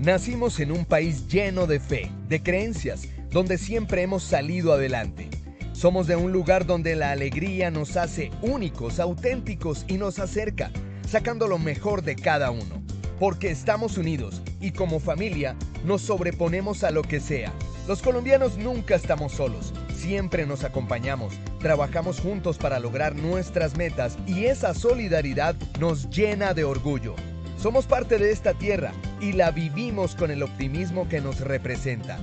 Nacimos en un país lleno de fe, de creencias, donde siempre hemos salido adelante. Somos de un lugar donde la alegría nos hace únicos, auténticos y nos acerca, sacando lo mejor de cada uno. Porque estamos unidos y como familia nos sobreponemos a lo que sea. Los colombianos nunca estamos solos, siempre nos acompañamos, trabajamos juntos para lograr nuestras metas y esa solidaridad nos llena de orgullo. Somos parte de esta tierra y la vivimos con el optimismo que nos representa.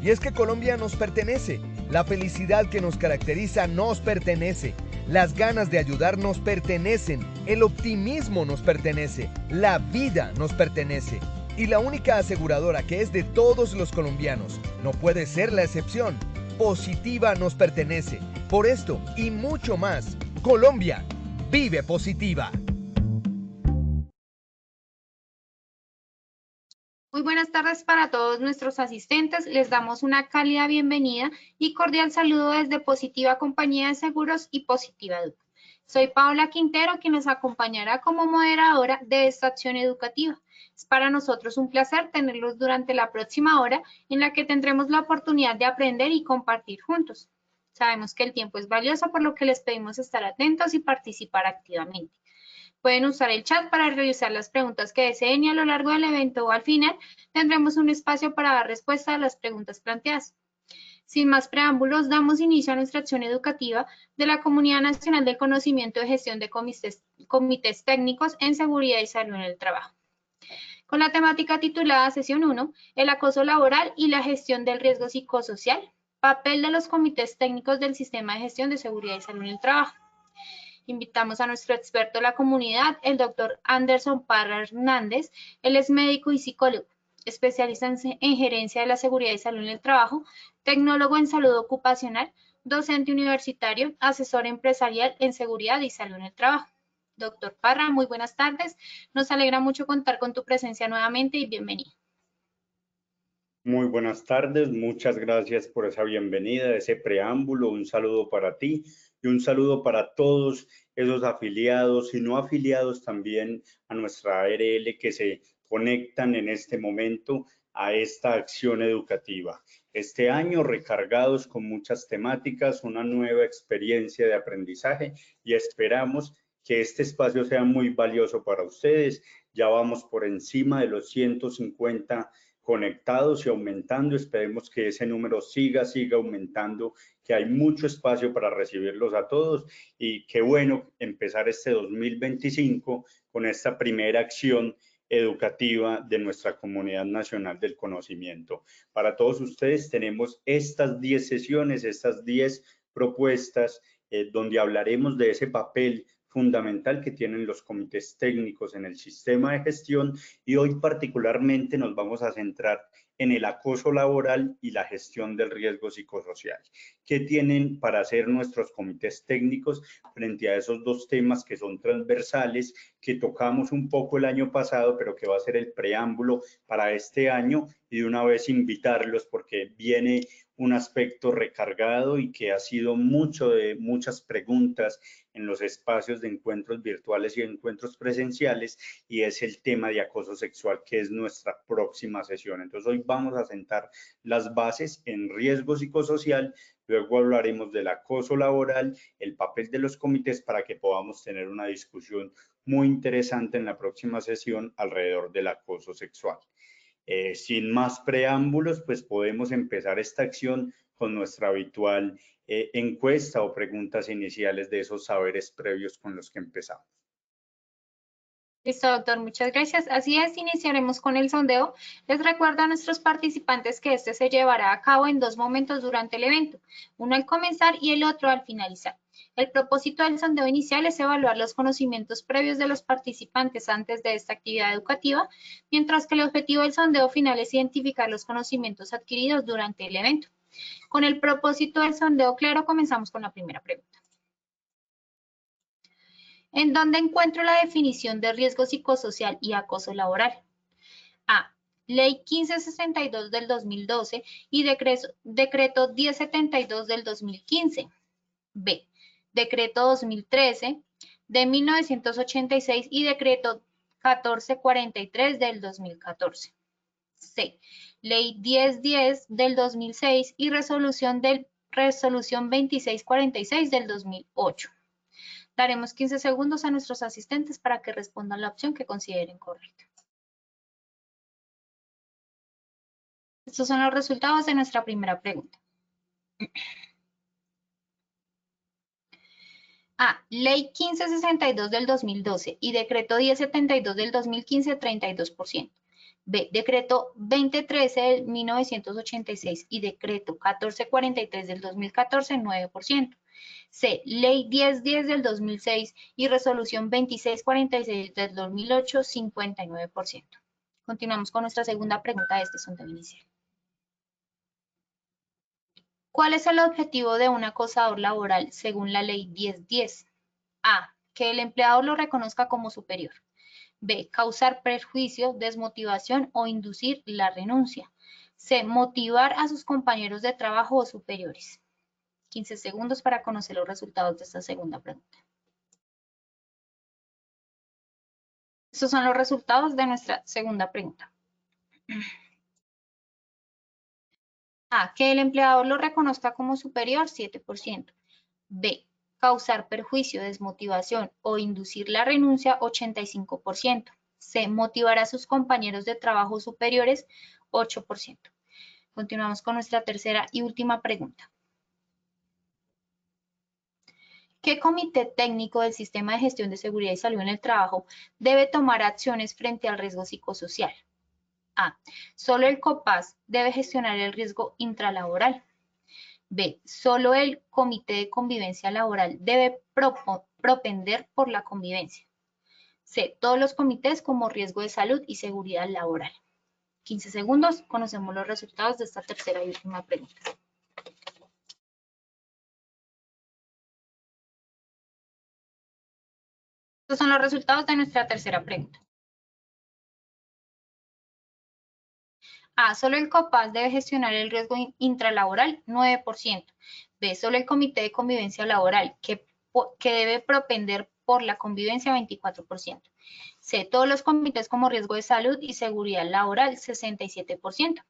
Y es que Colombia nos pertenece, la felicidad que nos caracteriza nos pertenece, las ganas de ayudar nos pertenecen, el optimismo nos pertenece, la vida nos pertenece. Y la única aseguradora que es de todos los colombianos, no puede ser la excepción, Positiva nos pertenece. Por esto y mucho más, Colombia vive Positiva. Muy buenas tardes para todos nuestros asistentes. Les damos una cálida bienvenida y cordial saludo desde Positiva Compañía de Seguros y Positiva Educa. Soy Paola Quintero, quien nos acompañará como moderadora de esta acción educativa. Es para nosotros un placer tenerlos durante la próxima hora en la que tendremos la oportunidad de aprender y compartir juntos. Sabemos que el tiempo es valioso, por lo que les pedimos estar atentos y participar activamente. Pueden usar el chat para realizar las preguntas que deseen y a lo largo del evento o al final tendremos un espacio para dar respuesta a las preguntas planteadas. Sin más preámbulos, damos inicio a nuestra acción educativa de la Comunidad Nacional de Conocimiento de Gestión de Comités Técnicos en Seguridad y Salud en el Trabajo. Con la temática titulada Sesión 1, el acoso laboral y la gestión del riesgo psicosocial, papel de los comités técnicos del Sistema de Gestión de Seguridad y Salud en el Trabajo. Invitamos a nuestro experto de la comunidad, el doctor Anderson Parra Hernández. Él es médico y psicólogo, especialista en gerencia de la seguridad y salud en el trabajo, tecnólogo en salud ocupacional, docente universitario, asesor empresarial en seguridad y salud en el trabajo. Doctor Parra, muy buenas tardes. Nos alegra mucho contar con tu presencia nuevamente y bienvenido. Muy buenas tardes, muchas gracias por esa bienvenida, ese preámbulo, un saludo para ti y un saludo para todos esos afiliados y no afiliados también a nuestra ARL que se conectan en este momento a esta acción educativa. Este año recargados con muchas temáticas, una nueva experiencia de aprendizaje y esperamos que este espacio sea muy valioso para ustedes. Ya vamos por encima de los 150 conectados y aumentando. Esperemos que ese número siga aumentando, que hay mucho espacio para recibirlos a todos y qué bueno empezar este 2025 con esta primera acción educativa de nuestra Comunidad Nacional del Conocimiento. Para todos ustedes tenemos estas 10 sesiones, estas 10 propuestas donde hablaremos de ese papel fundamental que tienen los comités técnicos en el sistema de gestión y hoy particularmente nos vamos a centrar en el acoso laboral y la gestión del riesgo psicosocial. ¿Qué tienen para hacer nuestros comités técnicos frente a esos dos temas que son transversales, que tocamos un poco el año pasado, pero que va a ser el preámbulo para este año? Y de una vez invitarlos porque viene un aspecto recargado y que ha sido muchas preguntas en los espacios de encuentros virtuales y encuentros presenciales, y es el tema de acoso sexual, que es nuestra próxima sesión. Entonces hoy vamos a sentar las bases en riesgo psicosocial, luego hablaremos del acoso laboral, el papel de los comités para que podamos tener una discusión muy interesante en la próxima sesión alrededor del acoso sexual. Sin más preámbulos, pues podemos empezar esta acción con nuestra habitual encuesta o preguntas iniciales de esos saberes previos con los que empezamos. Listo, doctor, muchas gracias. Así es, iniciaremos con el sondeo. Les recuerdo a nuestros participantes que este se llevará a cabo en dos momentos durante el evento, uno al comenzar y el otro al finalizar. El propósito del sondeo inicial es evaluar los conocimientos previos de los participantes antes de esta actividad educativa, mientras que el objetivo del sondeo final es identificar los conocimientos adquiridos durante el evento. Con el propósito del sondeo claro, comenzamos con la primera pregunta. ¿En dónde encuentro la definición de riesgo psicosocial y acoso laboral? A. Ley 1562 del 2012 y Decreto 1072 del 2015. B. Decreto 2013 de 1986 y Decreto 1443 del 2014. C. Ley 1010 del 2006 y resolución 2646 del 2008. Daremos 15 segundos a nuestros asistentes para que respondan la opción que consideren correcta. Estos son los resultados de nuestra primera pregunta. A. Ley 1562 del 2012 y Decreto 1072 del 2015, 32%. B. Decreto 2013 del 1986 y Decreto 1443 del 2014, 9%. C. Ley 1010 del 2006 y Resolución 2646 del 2008, 59%. Continuamos con nuestra segunda pregunta de este sondeo inicial. ¿Cuál es el objetivo de un acosador laboral según la Ley 1010? A. Que el empleado lo reconozca como superior. B. Causar perjuicio, desmotivación o inducir la renuncia. C. Motivar a sus compañeros de trabajo o superiores. 15 segundos para conocer los resultados de esta segunda pregunta. Estos son los resultados de nuestra segunda pregunta. A. Que el empleador lo reconozca como superior, 7%. B. Causar perjuicio, desmotivación o inducir la renuncia, 85%. C. Motivar a sus compañeros de trabajo superiores, 8%. Continuamos con nuestra tercera y última pregunta. ¿Qué comité técnico del Sistema de Gestión de Seguridad y Salud en el Trabajo debe tomar acciones frente al riesgo psicosocial? A. Solo el COPAS debe gestionar el riesgo intralaboral. B. Solo el Comité de Convivencia Laboral debe propender por la convivencia. C. Todos los comités como riesgo de salud y seguridad laboral. 15 segundos, conocemos los resultados de esta tercera y última pregunta. Estos son los resultados de nuestra tercera pregunta. A. Solo el COPAS debe gestionar el riesgo intralaboral, 9%. B. Solo el Comité de Convivencia Laboral, que debe propender por la convivencia, 24%. C. Todos los comités como riesgo de salud y seguridad laboral, 67%.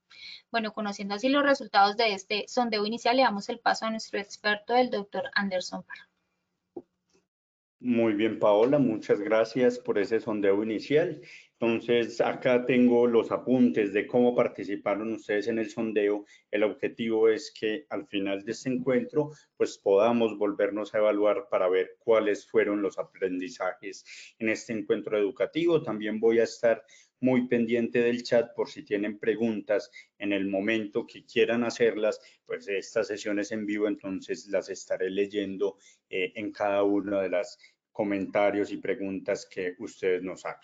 Bueno, conociendo así los resultados de este sondeo inicial, le damos el paso a nuestro experto, el doctor Anderson Parra. Muy bien, Paola, muchas gracias por ese sondeo inicial. Entonces, acá tengo los apuntes de cómo participaron ustedes en el sondeo. El objetivo es que al final de este encuentro, pues podamos volvernos a evaluar para ver cuáles fueron los aprendizajes en este encuentro educativo. También voy a estar muy pendiente del chat por si tienen preguntas en el momento que quieran hacerlas, pues estas sesiones en vivo, entonces las estaré leyendo en cada una de las comentarios y preguntas que ustedes nos hagan.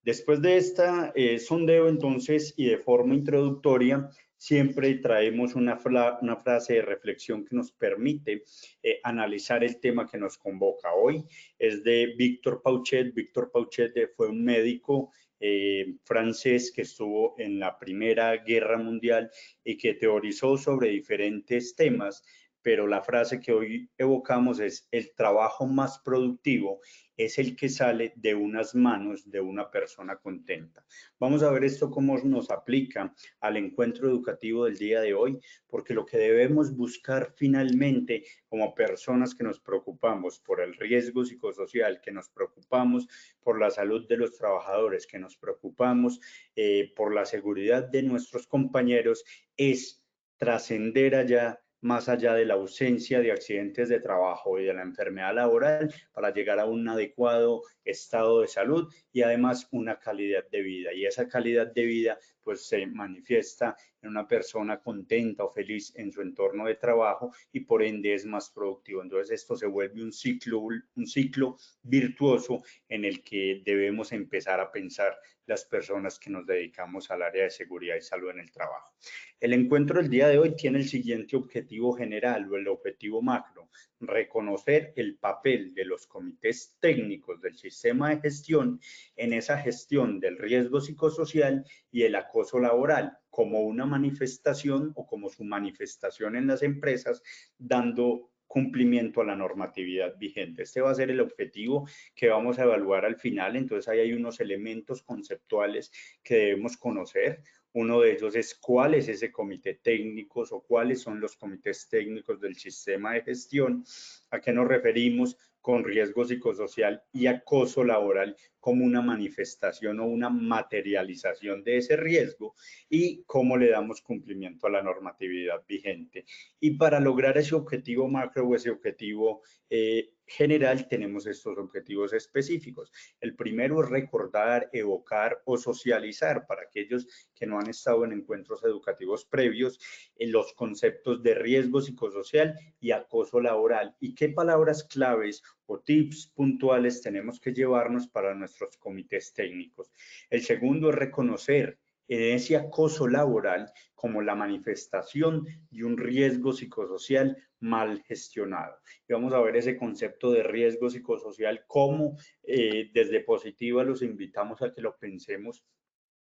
Después de esta sondeo, entonces, y de forma introductoria, siempre traemos una frase de reflexión que nos permite analizar el tema que nos convoca. Hoy es de Victor Pauchet. Victor Pauchet fue un médico francés que estuvo en la Primera Guerra Mundial y que teorizó sobre diferentes temas, pero la frase que hoy evocamos es: el trabajo más productivo es el que sale de unas manos de una persona contenta. Vamos a ver esto cómo nos aplica al encuentro educativo del día de hoy, porque lo que debemos buscar finalmente como personas que nos preocupamos por el riesgo psicosocial, que nos preocupamos por la salud de los trabajadores, que nos preocupamos por la seguridad de nuestros compañeros, es trascender más allá de la ausencia de accidentes de trabajo y de la enfermedad laboral, para llegar a un adecuado estado de salud y además una calidad de vida. Y esa calidad de vida pues se manifiesta en una persona contenta o feliz en su entorno de trabajo y por ende es más productivo. Entonces esto se vuelve un ciclo virtuoso en el que debemos empezar a pensar las personas que nos dedicamos al área de seguridad y salud en el trabajo. El encuentro del día de hoy tiene el siguiente objetivo general o el objetivo macro: reconocer el papel de los comités técnicos del sistema de gestión en esa gestión del riesgo psicosocial y el acoso laboral como una manifestación o como su manifestación en las empresas, dando cumplimiento a la normatividad vigente. Este va a ser el objetivo que vamos a evaluar al final. Entonces ahí hay unos elementos conceptuales que debemos conocer. Uno de ellos es cuál es ese comité técnico o cuáles son los comités técnicos del sistema de gestión, a qué nos referimos con riesgo psicosocial y acoso laboral como una manifestación o una materialización de ese riesgo y cómo le damos cumplimiento a la normatividad vigente. Y para lograr ese objetivo macro o ese objetivo general tenemos estos objetivos específicos. El primero es recordar, evocar o socializar para aquellos que no han estado en encuentros educativos previos en los conceptos de riesgo psicosocial y acoso laboral y qué palabras claves o tips puntuales tenemos que llevarnos para nuestros comités técnicos. El segundo es reconocer ese acoso laboral como la manifestación de un riesgo psicosocial mal gestionado. Y vamos a ver ese concepto de riesgo psicosocial como desde Positiva los invitamos a que lo pensemos,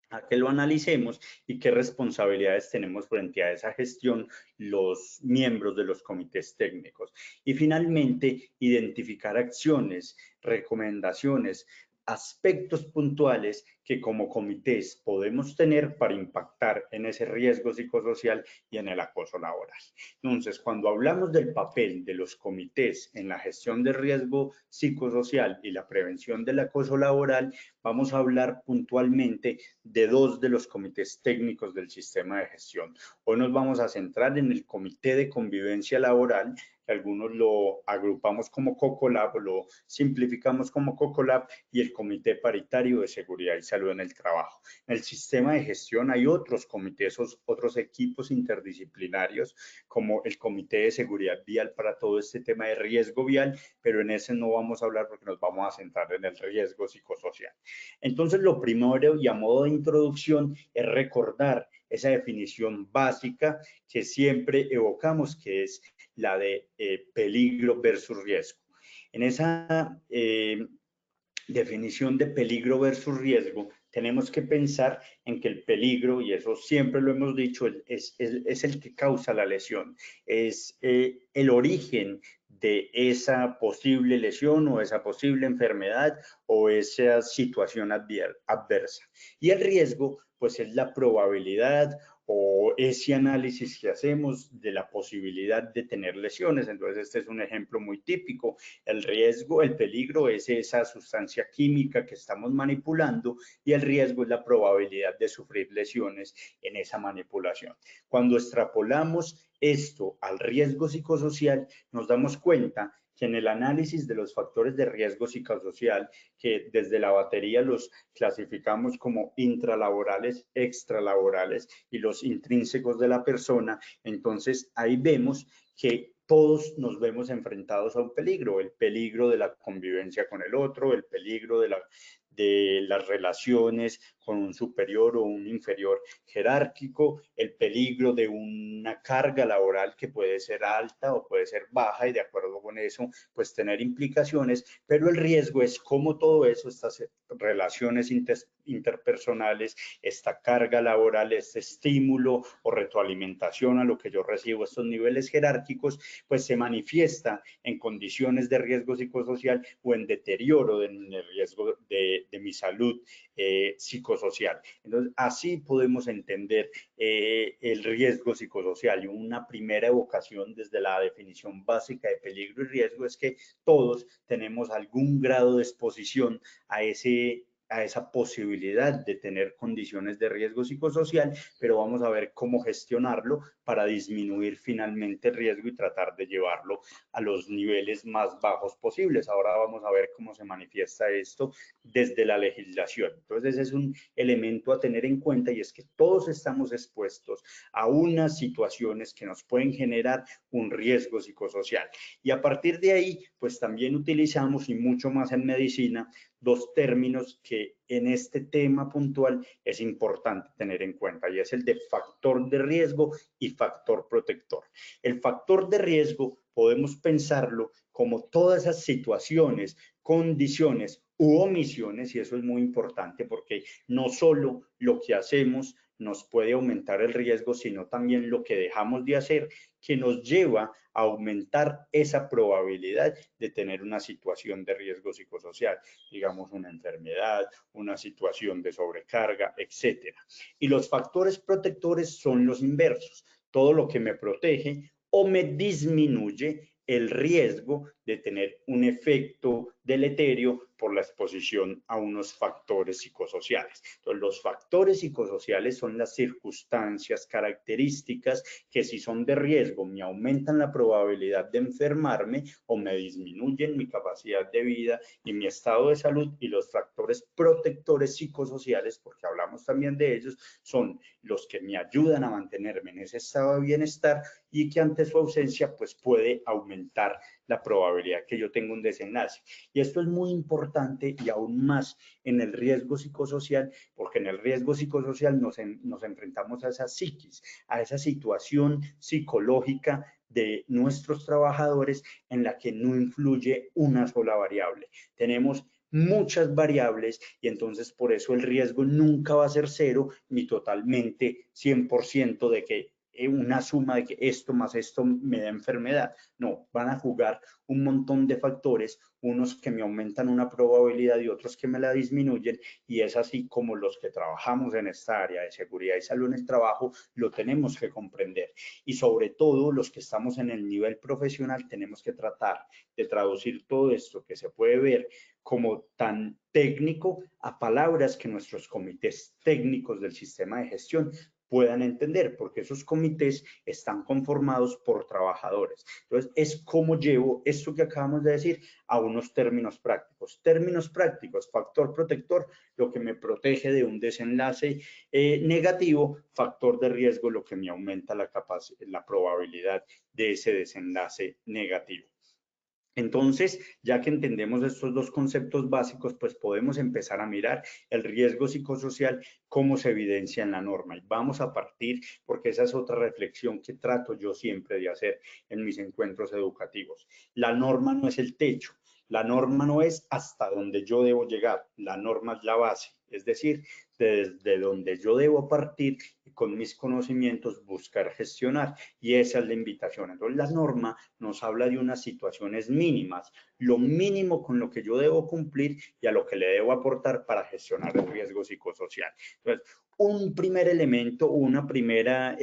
a que lo analicemos y qué responsabilidades tenemos frente a esa gestión los miembros de los comités técnicos. Y finalmente, identificar acciones, recomendaciones, aspectos puntuales que como comités podemos tener para impactar en ese riesgo psicosocial y en el acoso laboral. Entonces, cuando hablamos del papel de los comités en la gestión de riesgo psicosocial y la prevención del acoso laboral, vamos a hablar puntualmente de dos de los comités técnicos del sistema de gestión. Hoy nos vamos a centrar en el Comité de Convivencia Laboral, que algunos lo agrupamos como COCOLAB, lo simplificamos como COCOLAB, y el Comité Paritario de Seguridad y Salud en el Trabajo. En el sistema de gestión hay otros comités, otros equipos interdisciplinarios, como el Comité de Seguridad Vial para todo este tema de riesgo vial, pero en ese no vamos a hablar porque nos vamos a centrar en el riesgo psicosocial. Entonces, lo primero y a modo de introducción es recordar esa definición básica que siempre evocamos, que es la de peligro versus riesgo. En esa definición de peligro versus riesgo, tenemos que pensar en que el peligro, y eso siempre lo hemos dicho, es el que causa la lesión, es el origen de esa posible lesión o esa posible enfermedad o esa situación adversa. Y el riesgo, pues es la probabilidad o ese análisis que hacemos de la posibilidad de tener lesiones. Entonces, este es un ejemplo muy típico. El riesgo, el peligro es esa sustancia química que estamos manipulando y el riesgo es la probabilidad de sufrir lesiones en esa manipulación. Cuando extrapolamos esto al riesgo psicosocial, nos damos cuenta que en el análisis de los factores de riesgo psicosocial, que desde la batería los clasificamos como intralaborales, extralaborales y los intrínsecos de la persona, entonces ahí vemos que todos nos vemos enfrentados a un peligro, el peligro de la convivencia con el otro, el peligro de las relaciones con un superior o un inferior jerárquico, el peligro de una carga laboral que puede ser alta o puede ser baja y de acuerdo con eso, pues tener implicaciones, pero el riesgo es cómo todo eso, estas relaciones interpersonales, esta carga laboral, este estímulo o retroalimentación a lo que yo recibo, estos niveles jerárquicos, pues se manifiesta en condiciones de riesgo psicosocial o en deterioro del riesgo de mi salud psicosocial. Entonces, así podemos entender el riesgo psicosocial. Y una primera evocación desde la definición básica de peligro y riesgo es que todos tenemos algún grado de exposición a esa posibilidad de tener condiciones de riesgo psicosocial, pero vamos a ver cómo gestionarlo para disminuir finalmente el riesgo y tratar de llevarlo a los niveles más bajos posibles. Ahora vamos a ver cómo se manifiesta esto desde la legislación. Entonces, ese es un elemento a tener en cuenta y es que todos estamos expuestos a unas situaciones que nos pueden generar un riesgo psicosocial. Y a partir de ahí, pues también utilizamos, y mucho más en medicina, dos términos que en este tema puntual es importante tener en cuenta y es el de factor de riesgo y factor protector. El factor de riesgo podemos pensarlo como todas esas situaciones, condiciones u omisiones, y eso es muy importante porque no solo lo que hacemos nos puede aumentar el riesgo, sino también lo que dejamos de hacer, que nos lleva a aumentar esa probabilidad de tener una situación de riesgo psicosocial, digamos una enfermedad, una situación de sobrecarga, etcétera. Y los factores protectores son los inversos, todo lo que me protege o me disminuye el riesgo de tener un efecto deleterio por la exposición a unos factores psicosociales. Entonces, los factores psicosociales son las circunstancias, características que si son de riesgo me aumentan la probabilidad de enfermarme o me disminuyen mi capacidad de vida y mi estado de salud. Y los factores protectores psicosociales, porque hablamos también de ellos, son los que me ayudan a mantenerme en ese estado de bienestar y que ante su ausencia pues puede aumentar la probabilidad que yo tenga un desenlace. Y esto es muy importante y aún más en el riesgo psicosocial, porque en el riesgo psicosocial nos enfrentamos a esa psiquis, a esa situación psicológica de nuestros trabajadores en la que no influye una sola variable. Tenemos muchas variables y entonces por eso el riesgo nunca va a ser cero ni totalmente 100% de que una suma de que esto más esto me da enfermedad. No, van a jugar un montón de factores, unos que me aumentan una probabilidad y otros que me la disminuyen, y es así como los que trabajamos en esta área de seguridad y salud en el trabajo lo tenemos que comprender. Y sobre todo los que estamos en el nivel profesional tenemos que tratar de traducir todo esto que se puede ver como tan técnico a palabras que nuestros comités técnicos del sistema de gestión puedan entender, porque esos comités están conformados por trabajadores. Entonces, es como llevo esto que acabamos de decir a unos términos prácticos. Términos prácticos, factor protector, lo que me protege de un desenlace negativo, factor de riesgo, lo que me aumenta la probabilidad de ese desenlace negativo. Entonces, ya que entendemos estos dos conceptos básicos, pues podemos empezar a mirar el riesgo psicosocial, cómo se evidencia en la norma. Y vamos a partir, porque esa es otra reflexión que trato yo siempre de hacer en mis encuentros educativos. La norma no es el techo, la norma no es hasta donde yo debo llegar, la norma es la base, es decir, desde donde yo debo partir y con mis conocimientos buscar gestionar. Y esa es la invitación. Entonces, la norma nos habla de unas situaciones mínimas, lo mínimo con lo que yo debo cumplir y a lo que le debo aportar para gestionar el riesgo psicosocial. Entonces, un primer elemento, una primera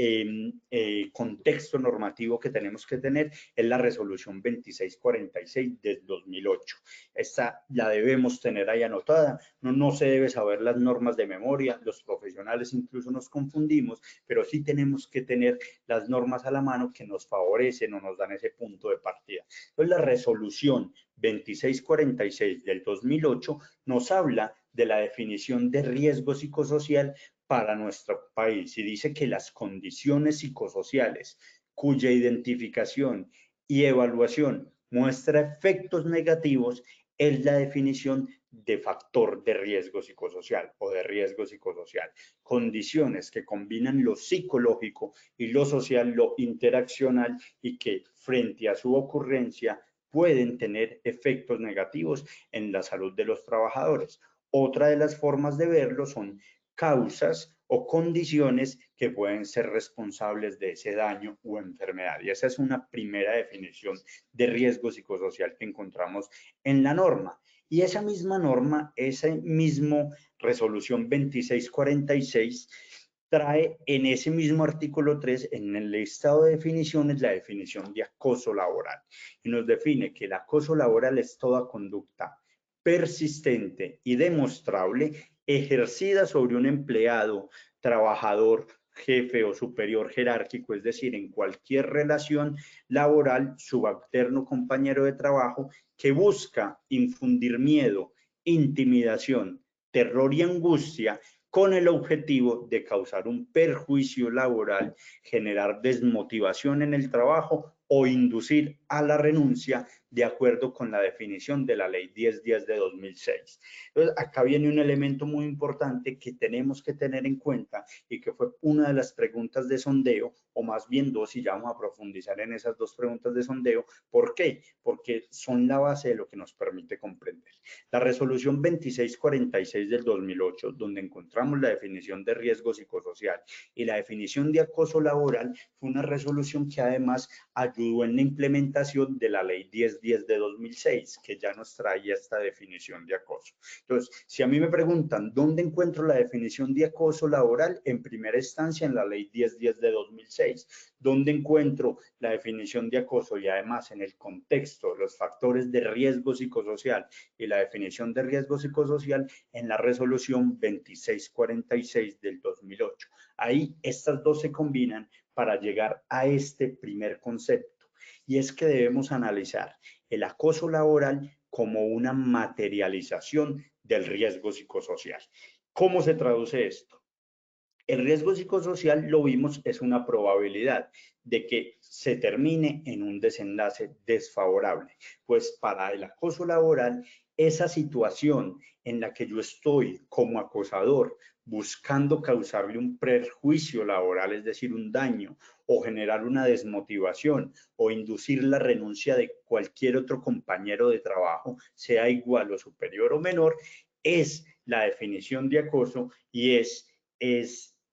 contexto normativo que tenemos que tener es la resolución 2646 del 2008. Esta la debemos tener ahí anotada. No se debe saber las normas de memoria, los profesionales incluso nos confundimos, pero sí tenemos que tener las normas a la mano que nos favorecen o nos dan ese punto de partida. Entonces, la resolución 2646 del 2008 nos habla de la definición de riesgo psicosocial para nuestro país y dice que las condiciones psicosociales cuya identificación y evaluación muestra efectos negativos es la definición de factor de riesgo psicosocial o de riesgo psicosocial. Condiciones que combinan lo psicológico y lo social, lo interaccional y que frente a su ocurrencia pueden tener efectos negativos en la salud de los trabajadores. Otra de las formas de verlo son causas o condiciones que pueden ser responsables de ese daño o enfermedad. Y esa es una primera definición de riesgo psicosocial que encontramos en la norma. Y esa misma norma, esa misma resolución 2646, trae en ese mismo artículo 3, en el listado de definiciones, la definición de acoso laboral. Y nos define que el acoso laboral es toda conducta persistente y demostrable ejercida sobre un empleado, trabajador, jefe o superior jerárquico, es decir, en cualquier relación laboral, subalterno, compañero de trabajo, que busca infundir miedo, intimidación, terror y angustia con el objetivo de causar un perjuicio laboral, generar desmotivación en el trabajo o inducir a la renuncia de acuerdo con la definición de la Ley 1010 de 2006. Entonces, acá viene un elemento muy importante que tenemos que tener en cuenta y que fue una de las preguntas de sondeo, o más bien dos, y ya vamos a profundizar en esas dos preguntas de sondeo. ¿Por qué? Porque son la base de lo que nos permite comprender. La resolución 2646 del 2008, donde encontramos la definición de riesgo psicosocial y la definición de acoso laboral, fue una resolución que además ayudó en la implementación de la Ley 1010 de 2006, que ya nos traía esta definición de acoso. Entonces, si a mí me preguntan, ¿dónde encuentro la definición de acoso laboral? En primera instancia, en la Ley 1010 de 2006. ¿Dónde encuentro la definición de acoso? Y además, en el contexto, los factores de riesgo psicosocial y la definición de riesgo psicosocial, en la resolución 2646 del 2008. Ahí estas dos se combinan para llegar a este primer concepto, y es que debemos analizar el acoso laboral como una materialización del riesgo psicosocial. ¿Cómo se traduce esto? El riesgo psicosocial, lo vimos, es una probabilidad de que se termine en un desenlace desfavorable. Pues para el acoso laboral, esa situación en la que yo estoy como acosador buscando causarle un perjuicio laboral, es decir, un daño, o generar una desmotivación, o inducir la renuncia de cualquier otro compañero de trabajo, sea igual o superior o menor, es la definición de acoso y es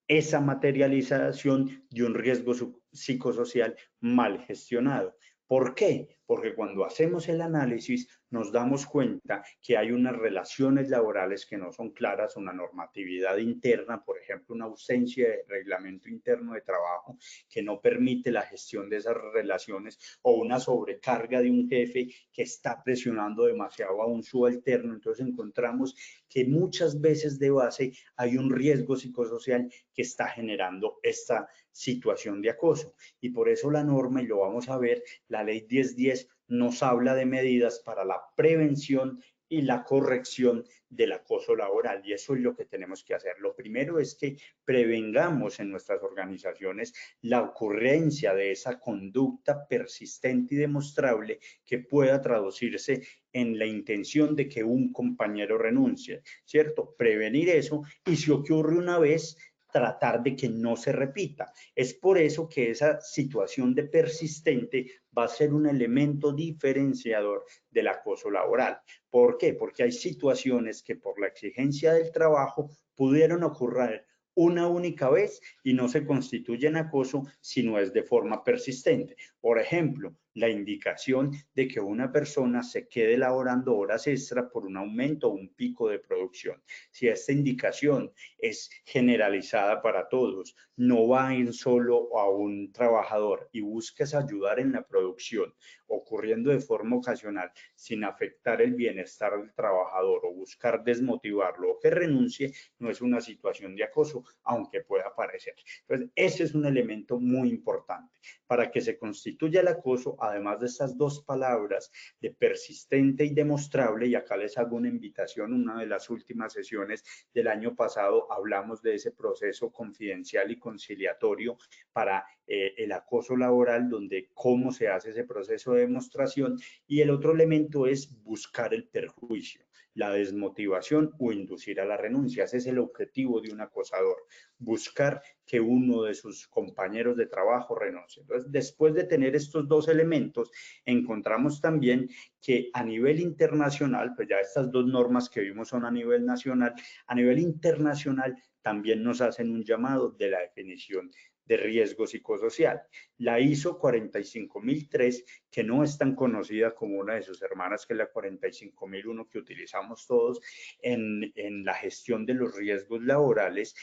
esa materialización de un riesgo psicosocial mal gestionado. ¿Por qué? Porque cuando hacemos el análisis nos damos cuenta que hay unas relaciones laborales que no son claras, una normatividad interna, por ejemplo, una ausencia de reglamento interno de trabajo que no permite la gestión de esas relaciones, o una sobrecarga de un jefe que está presionando demasiado a un subalterno. Entonces encontramos que muchas veces de base hay un riesgo psicosocial que está generando esta situación de acoso. Y por eso la norma, y lo vamos a ver, la Ley 1010 nos habla de medidas para la prevención y la corrección del acoso laboral, y eso es lo que tenemos que hacer. Lo primero es que prevengamos en nuestras organizaciones la ocurrencia de esa conducta persistente y demostrable que pueda traducirse en la intención de que un compañero renuncie, ¿cierto? Prevenir eso, y si ocurre una vez, tratar de que no se repita. Es por eso que esa situación de persistente va a ser un elemento diferenciador del acoso laboral. ¿Por qué? Porque hay situaciones que por la exigencia del trabajo pudieron ocurrir una única vez y no se constituyen acoso si no es de forma persistente. Por ejemplo, la indicación de que una persona se quede laborando horas extra por un aumento o un pico de producción. Si esta indicación es generalizada para todos, no va a ir solo a un trabajador y buscas ayudar en la producción, ocurriendo de forma ocasional, sin afectar el bienestar del trabajador o buscar desmotivarlo o que renuncie, no es una situación de acoso, aunque pueda parecer. Entonces, ese es un elemento muy importante. Para que se constituya el acoso, además de estas dos palabras de persistente y demostrable, y acá les hago una invitación, una de las últimas sesiones del año pasado hablamos de ese proceso confidencial y conciliatorio para el acoso laboral, donde cómo se hace ese proceso de demostración, y el otro elemento es buscar el perjuicio, la desmotivación o inducir a la renuncia. Ese es el objetivo de un acosador, buscar que uno de sus compañeros de trabajo renuncie. Entonces, después de tener estos dos elementos, encontramos también que a nivel internacional, pues ya estas dos normas que vimos son a nivel nacional, a nivel internacional también nos hacen un llamado de la definición de riesgo psicosocial. La ISO 45003, que no es tan conocida como una de sus hermanas, que es la 45001 que utilizamos todos en la gestión de los riesgos laborales,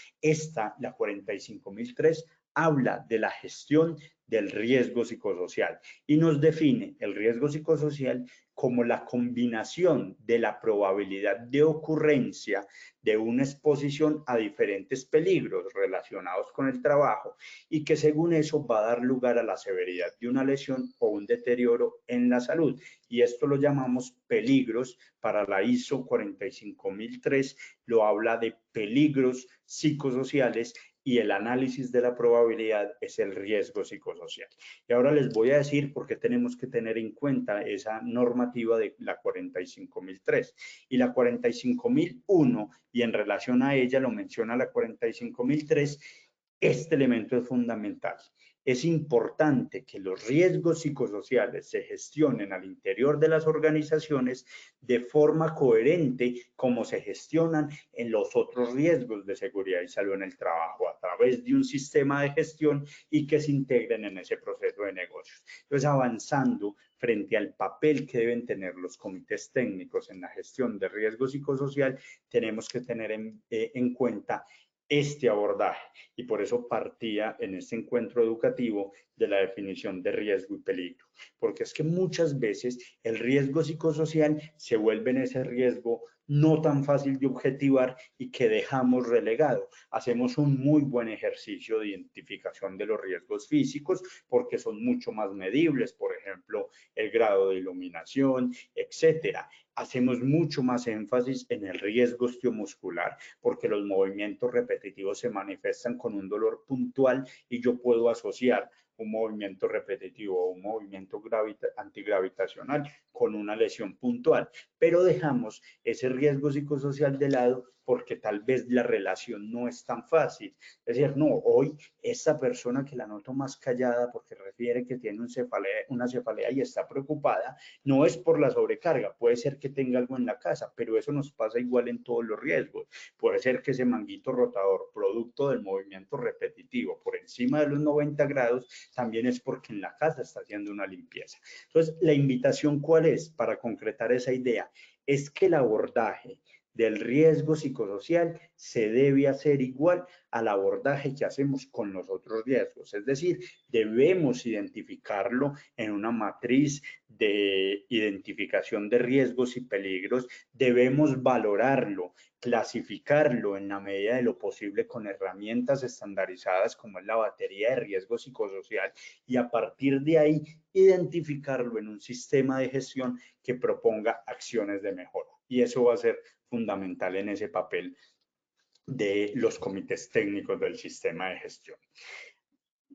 la 45003, habla de la gestión del riesgo psicosocial y nos define el riesgo psicosocial como la combinación de la probabilidad de ocurrencia de una exposición a diferentes peligros relacionados con el trabajo, y que según eso va a dar lugar a la severidad de una lesión o un deterioro en la salud. Y esto lo llamamos peligros. Para la ISO 45003 lo habla de peligros psicosociales y el análisis de la probabilidad es el riesgo psicosocial. Y ahora les voy a decir por qué tenemos que tener en cuenta esa normativa de la 45.003 y la 45.001, y en relación a ella lo menciona la 45.003. Este elemento es fundamental. Es importante que los riesgos psicosociales se gestionen al interior de las organizaciones de forma coherente como se gestionan en los otros riesgos de seguridad y salud en el trabajo a través de un sistema de gestión y que se integren en ese proceso de negocios. Entonces, avanzando frente al papel que deben tener los comités técnicos en la gestión de riesgo psicosocial, tenemos que tener en cuenta este abordaje, y por eso partía en este encuentro educativo de la definición de riesgo y peligro, porque es que muchas veces el riesgo psicosocial se vuelve en ese riesgo no tan fácil de objetivar y que dejamos relegado. Hacemos un muy buen ejercicio de identificación de los riesgos físicos porque son mucho más medibles, por ejemplo, el grado de iluminación, etcétera. Hacemos mucho más énfasis en el riesgo osteomuscular porque los movimientos repetitivos se manifiestan con un dolor puntual y yo puedo asociar un movimiento repetitivo o un movimiento antigravitacional con una lesión puntual, pero dejamos ese riesgo psicosocial de lado porque tal vez la relación no es tan fácil. Es decir, no, hoy esta persona que la noto más callada porque refiere que tiene una cefalea y está preocupada, no es por la sobrecarga, puede ser que tenga algo en la casa, pero eso nos pasa igual en todos los riesgos. Puede ser que ese manguito rotador, producto del movimiento repetitivo por encima de los 90 grados, también es porque en la casa está haciendo una limpieza. Entonces, la invitación, ¿cuál es? Para concretar esa idea, es que el abordaje del riesgo psicosocial se debe hacer igual al abordaje que hacemos con los otros riesgos. Es decir, debemos identificarlo en una matriz de identificación de riesgos y peligros, debemos valorarlo, clasificarlo en la medida de lo posible con herramientas estandarizadas como es la batería de riesgo psicosocial y a partir de ahí identificarlo en un sistema de gestión que proponga acciones de mejora. Y eso va a ser fundamental en ese papel de los comités técnicos del sistema de gestión.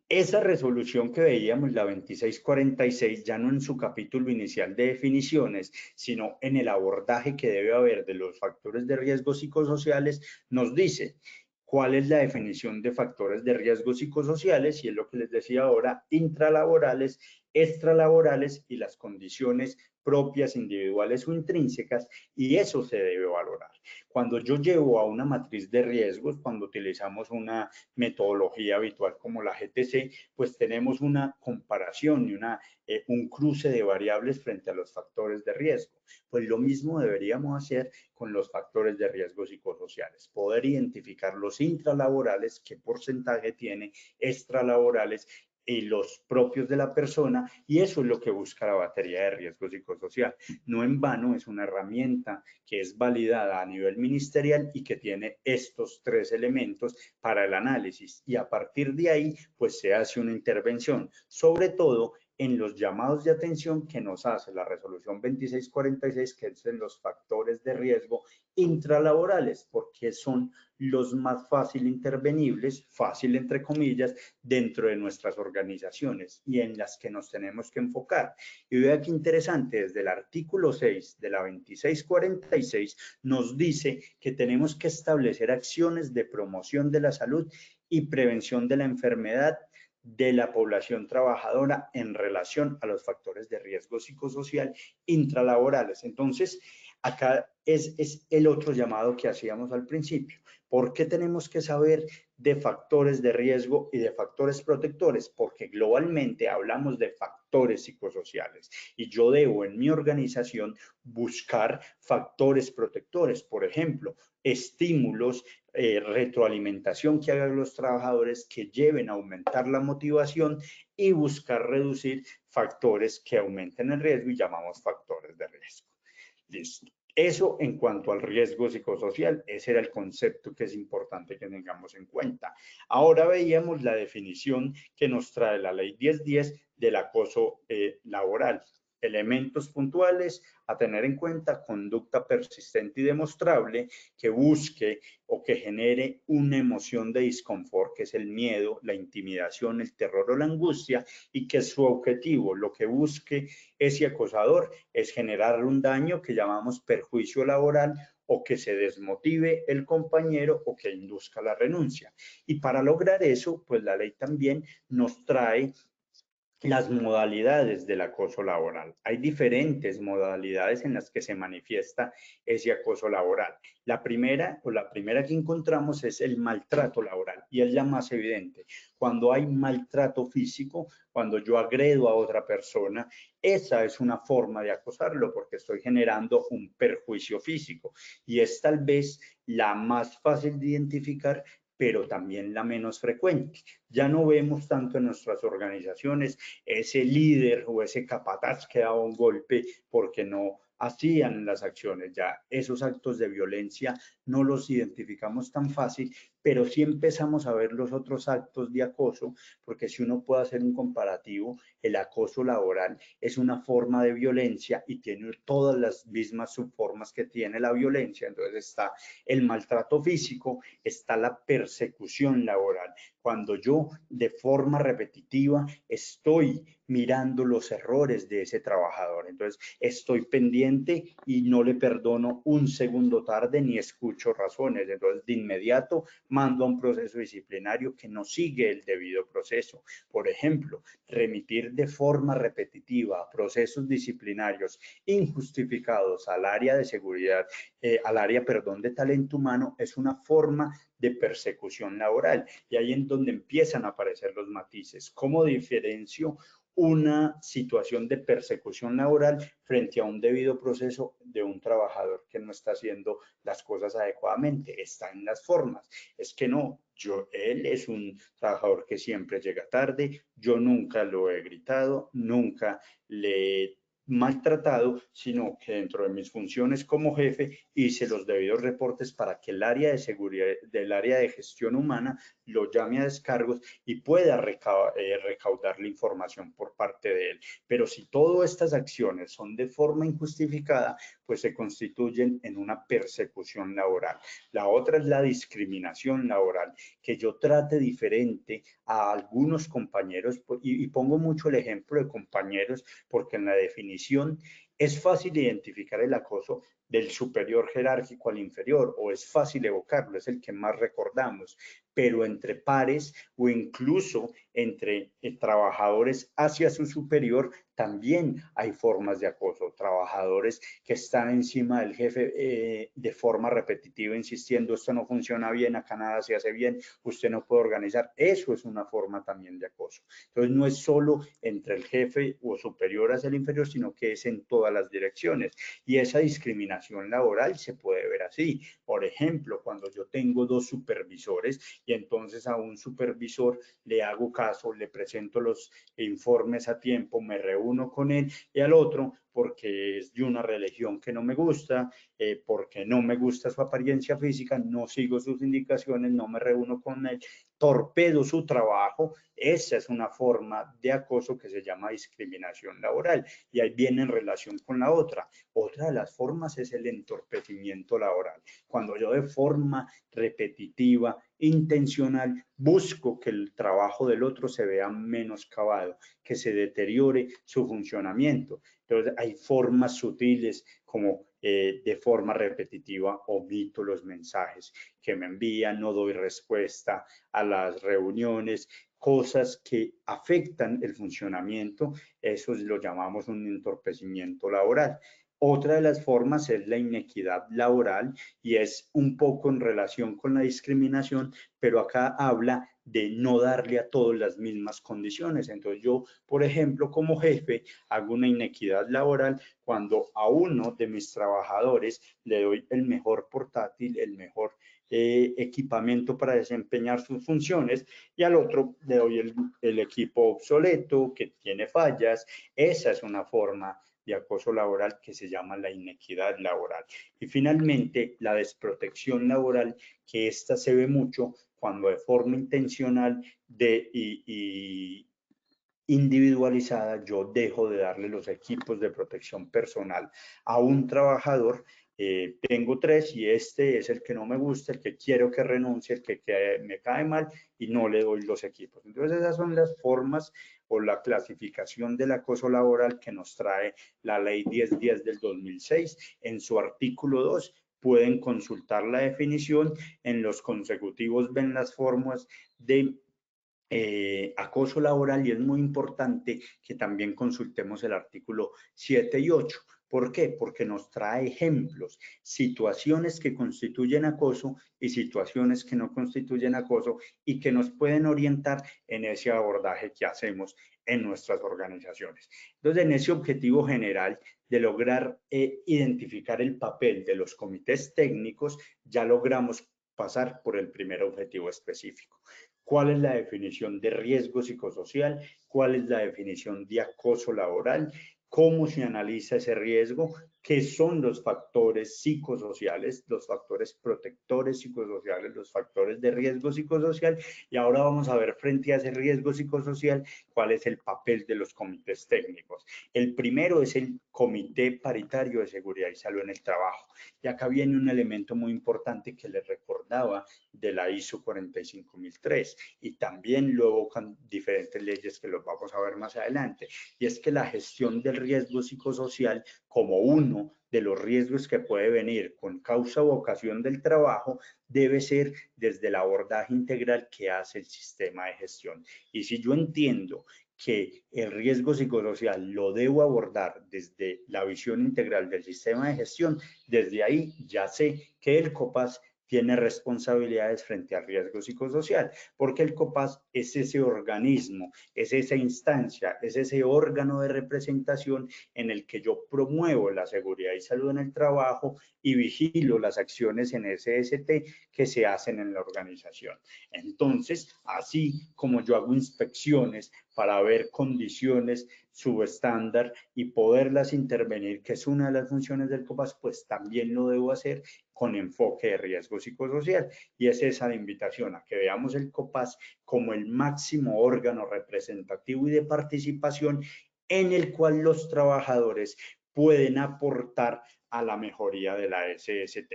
Esa resolución que veíamos, la 2646, ya no en su capítulo inicial de definiciones, sino en el abordaje que debe haber de los factores de riesgo psicosociales, nos dice cuál es la definición de factores de riesgo psicosociales, y es lo que les decía ahora, intralaborales, extralaborales y las condiciones propias, individuales o intrínsecas, y eso se debe valorar. Cuando yo llevo a una matriz de riesgos, cuando utilizamos una metodología habitual como la GTC, pues tenemos una comparación y un cruce de variables frente a los factores de riesgo. Pues lo mismo deberíamos hacer con los factores de riesgo psicosociales, poder identificar los intralaborales, qué porcentaje tiene, extralaborales y los propios de la persona, y eso es lo que busca la batería de riesgo psicosocial. No en vano es una herramienta que es validada a nivel ministerial y que tiene estos tres elementos para el análisis, y a partir de ahí pues se hace una intervención, sobre todo en los llamados de atención que nos hace la resolución 2646, que es en los factores de riesgo intralaborales, porque son los más fácil intervenibles, fácil entre comillas, dentro de nuestras organizaciones y en las que nos tenemos que enfocar. Y vea qué interesante, desde el artículo 6 de la 2646 nos dice que tenemos que establecer acciones de promoción de la salud y prevención de la enfermedad de la población trabajadora en relación a los factores de riesgo psicosocial intralaborales. Entonces, acá es el otro llamado que hacíamos al principio. ¿Por qué tenemos que saber de factores de riesgo y de factores protectores? Porque globalmente hablamos de factores psicosociales y yo debo en mi organización buscar factores protectores, por ejemplo, estímulos, retroalimentación que hagan los trabajadores que lleven a aumentar la motivación y buscar reducir factores que aumenten el riesgo y llamamos factores de riesgo. Listo. Eso en cuanto al riesgo psicosocial, ese era el concepto que es importante que tengamos en cuenta. Ahora veíamos la definición que nos trae la ley 1010 del acoso laboral. elementos puntuales a tener en cuenta: conducta persistente y demostrable que busque o que genere una emoción de disconfort, que es el miedo, la intimidación, el terror o la angustia, y que su objetivo, lo que busque ese acosador, es generar un daño que llamamos perjuicio laboral, o que se desmotive el compañero o que induzca la renuncia. Y para lograr eso, pues la ley también nos trae las modalidades del acoso laboral. Hay diferentes modalidades en las que se manifiesta ese acoso laboral. La primera que encontramos es el maltrato laboral, y es la más evidente. Cuando hay maltrato físico, cuando yo agredo a otra persona, esa es una forma de acosarlo, porque estoy generando un perjuicio físico, y es tal vez la más fácil de identificar, pero también la menos frecuente. Ya no vemos tanto en nuestras organizaciones ese líder o ese capataz que daba un golpe porque no hacían las acciones. Ya esos actos de violencia no los identificamos tan fácil, pero sí empezamos a ver los otros actos de acoso, porque si uno puede hacer un comparativo, el acoso laboral es una forma de violencia y tiene todas las mismas subformas que tiene la violencia. Entonces está el maltrato físico, está la persecución laboral. Cuando yo de forma repetitiva estoy mirando los errores de ese trabajador, entonces estoy pendiente y no le perdono un segundo tarde ni escucho razones, entonces de inmediato mando a un proceso disciplinario que no sigue el debido proceso. Por ejemplo, remitir de forma repetitiva procesos disciplinarios injustificados al área de seguridad, al área, perdón, de talento humano, es una forma de persecución laboral, y ahí es donde empiezan a aparecer los matices. ¿Cómo diferencio una situación de persecución laboral frente a un debido proceso de un trabajador que no está haciendo las cosas adecuadamente? Está en las formas. Es que no, él es un trabajador que siempre llega tarde, yo nunca lo he gritado, nunca le he maltratado, sino que dentro de mis funciones como jefe hice los debidos reportes para que el área de seguridad, del área de gestión humana, lo llame a descargos y pueda recaudar la información por parte de él. Pero si todas estas acciones son de forma injustificada, pues se constituyen en una persecución laboral. La otra es la discriminación laboral, que yo trate diferente a algunos compañeros, y pongo mucho el ejemplo de compañeros porque en la definición es fácil identificar el acoso del superior jerárquico al inferior, o es fácil evocarlo, es el que más recordamos, pero entre pares o incluso entre trabajadores hacia su superior también hay formas de acoso. Trabajadores que están encima del jefe de forma repetitiva, insistiendo: esto no funciona bien, acá nada se hace bien, usted no puede organizar. Eso es una forma también de acoso. Entonces no es solo entre el jefe o superior hacia el inferior, sino que es en todas las direcciones. Y esa discriminación laboral se puede ver así. Por ejemplo, cuando yo tengo dos supervisores y entonces a un supervisor le hago caso, le presento los informes a tiempo, me reúno con él, y al otro, porque es de una religión que no me gusta, porque no me gusta su apariencia física, no sigo sus indicaciones, no me reúno con él, torpedo su trabajo. Esa es una forma de acoso que se llama discriminación laboral, y ahí viene en relación con la otra. Otra de las formas es el entorpecimiento laboral. Cuando yo de forma repetitiva, intencional, busco que el trabajo del otro se vea menoscabado, que se deteriore su funcionamiento. Entonces hay formas sutiles como de forma repetitiva omito los mensajes que me envían, no doy respuesta a las reuniones, cosas que afectan el funcionamiento. Eso lo llamamos un entorpecimiento laboral. Otra de las formas es la inequidad laboral, y es un poco en relación con la discriminación, pero acá habla de no darle a todos las mismas condiciones. Entonces yo, por ejemplo, como jefe, hago una inequidad laboral cuando a uno de mis trabajadores le doy el mejor portátil, el mejor equipamiento para desempeñar sus funciones, y al otro le doy el equipo obsoleto, que tiene fallas. Esa es una forma de acoso laboral que se llama la inequidad laboral. Y finalmente, la desprotección laboral, que esta se ve mucho cuando de forma intencional individualizada, yo dejo de darle los equipos de protección personal a un trabajador. Tengo 3 y este es el que no me gusta, el que quiero que renuncie, el que me cae mal y no le doy los equipos. Entonces esas son las formas o la clasificación del acoso laboral que nos trae la ley 1010 del 2006 en su artículo 2. Pueden consultar la definición, en los consecutivos ven las formas de acoso laboral y es muy importante que también consultemos el artículo 7 y 8. ¿Por qué? Porque nos trae ejemplos, situaciones que constituyen acoso y situaciones que no constituyen acoso y que nos pueden orientar en ese abordaje que hacemos en nuestras organizaciones. Entonces, en ese objetivo general de lograr identificar el papel de los comités técnicos, ya logramos pasar por el primer objetivo específico. ¿Cuál es la definición de riesgo psicosocial? ¿Cuál es la definición de acoso laboral? ¿Cómo se analiza ese riesgo? ¿Qué son los factores psicosociales, los factores protectores psicosociales, los factores de riesgo psicosocial? Y ahora vamos a ver frente a ese riesgo psicosocial cuál es el papel de los comités técnicos. El primero es el Comité Paritario de Seguridad y Salud en el Trabajo. Y acá viene un elemento muy importante que les recordaba de la ISO 45003 y también lo evocan diferentes leyes que los vamos a ver más adelante. Y es que la gestión del riesgo psicosocial como uno de los riesgos que puede venir con causa o ocasión del trabajo debe ser desde el abordaje integral que hace el sistema de gestión. Y si yo entiendo que el riesgo psicosocial lo debo abordar desde la visión integral del sistema de gestión, desde ahí ya sé que el COPAS tiene responsabilidades frente al riesgo psicosocial, porque el COPAS es ese organismo, es esa instancia, es ese órgano de representación en el que yo promuevo la seguridad y salud en el trabajo y vigilo las acciones en SST que se hacen en la organización. Entonces, así como yo hago inspecciones para ver condiciones subestándar y poderlas intervenir, que es una de las funciones del COPAS, pues también lo debo hacer con enfoque de riesgo psicosocial. Y es esa la invitación a que veamos el COPAS como el máximo órgano representativo y de participación en el cual los trabajadores pueden aportar a la mejoría de la SST.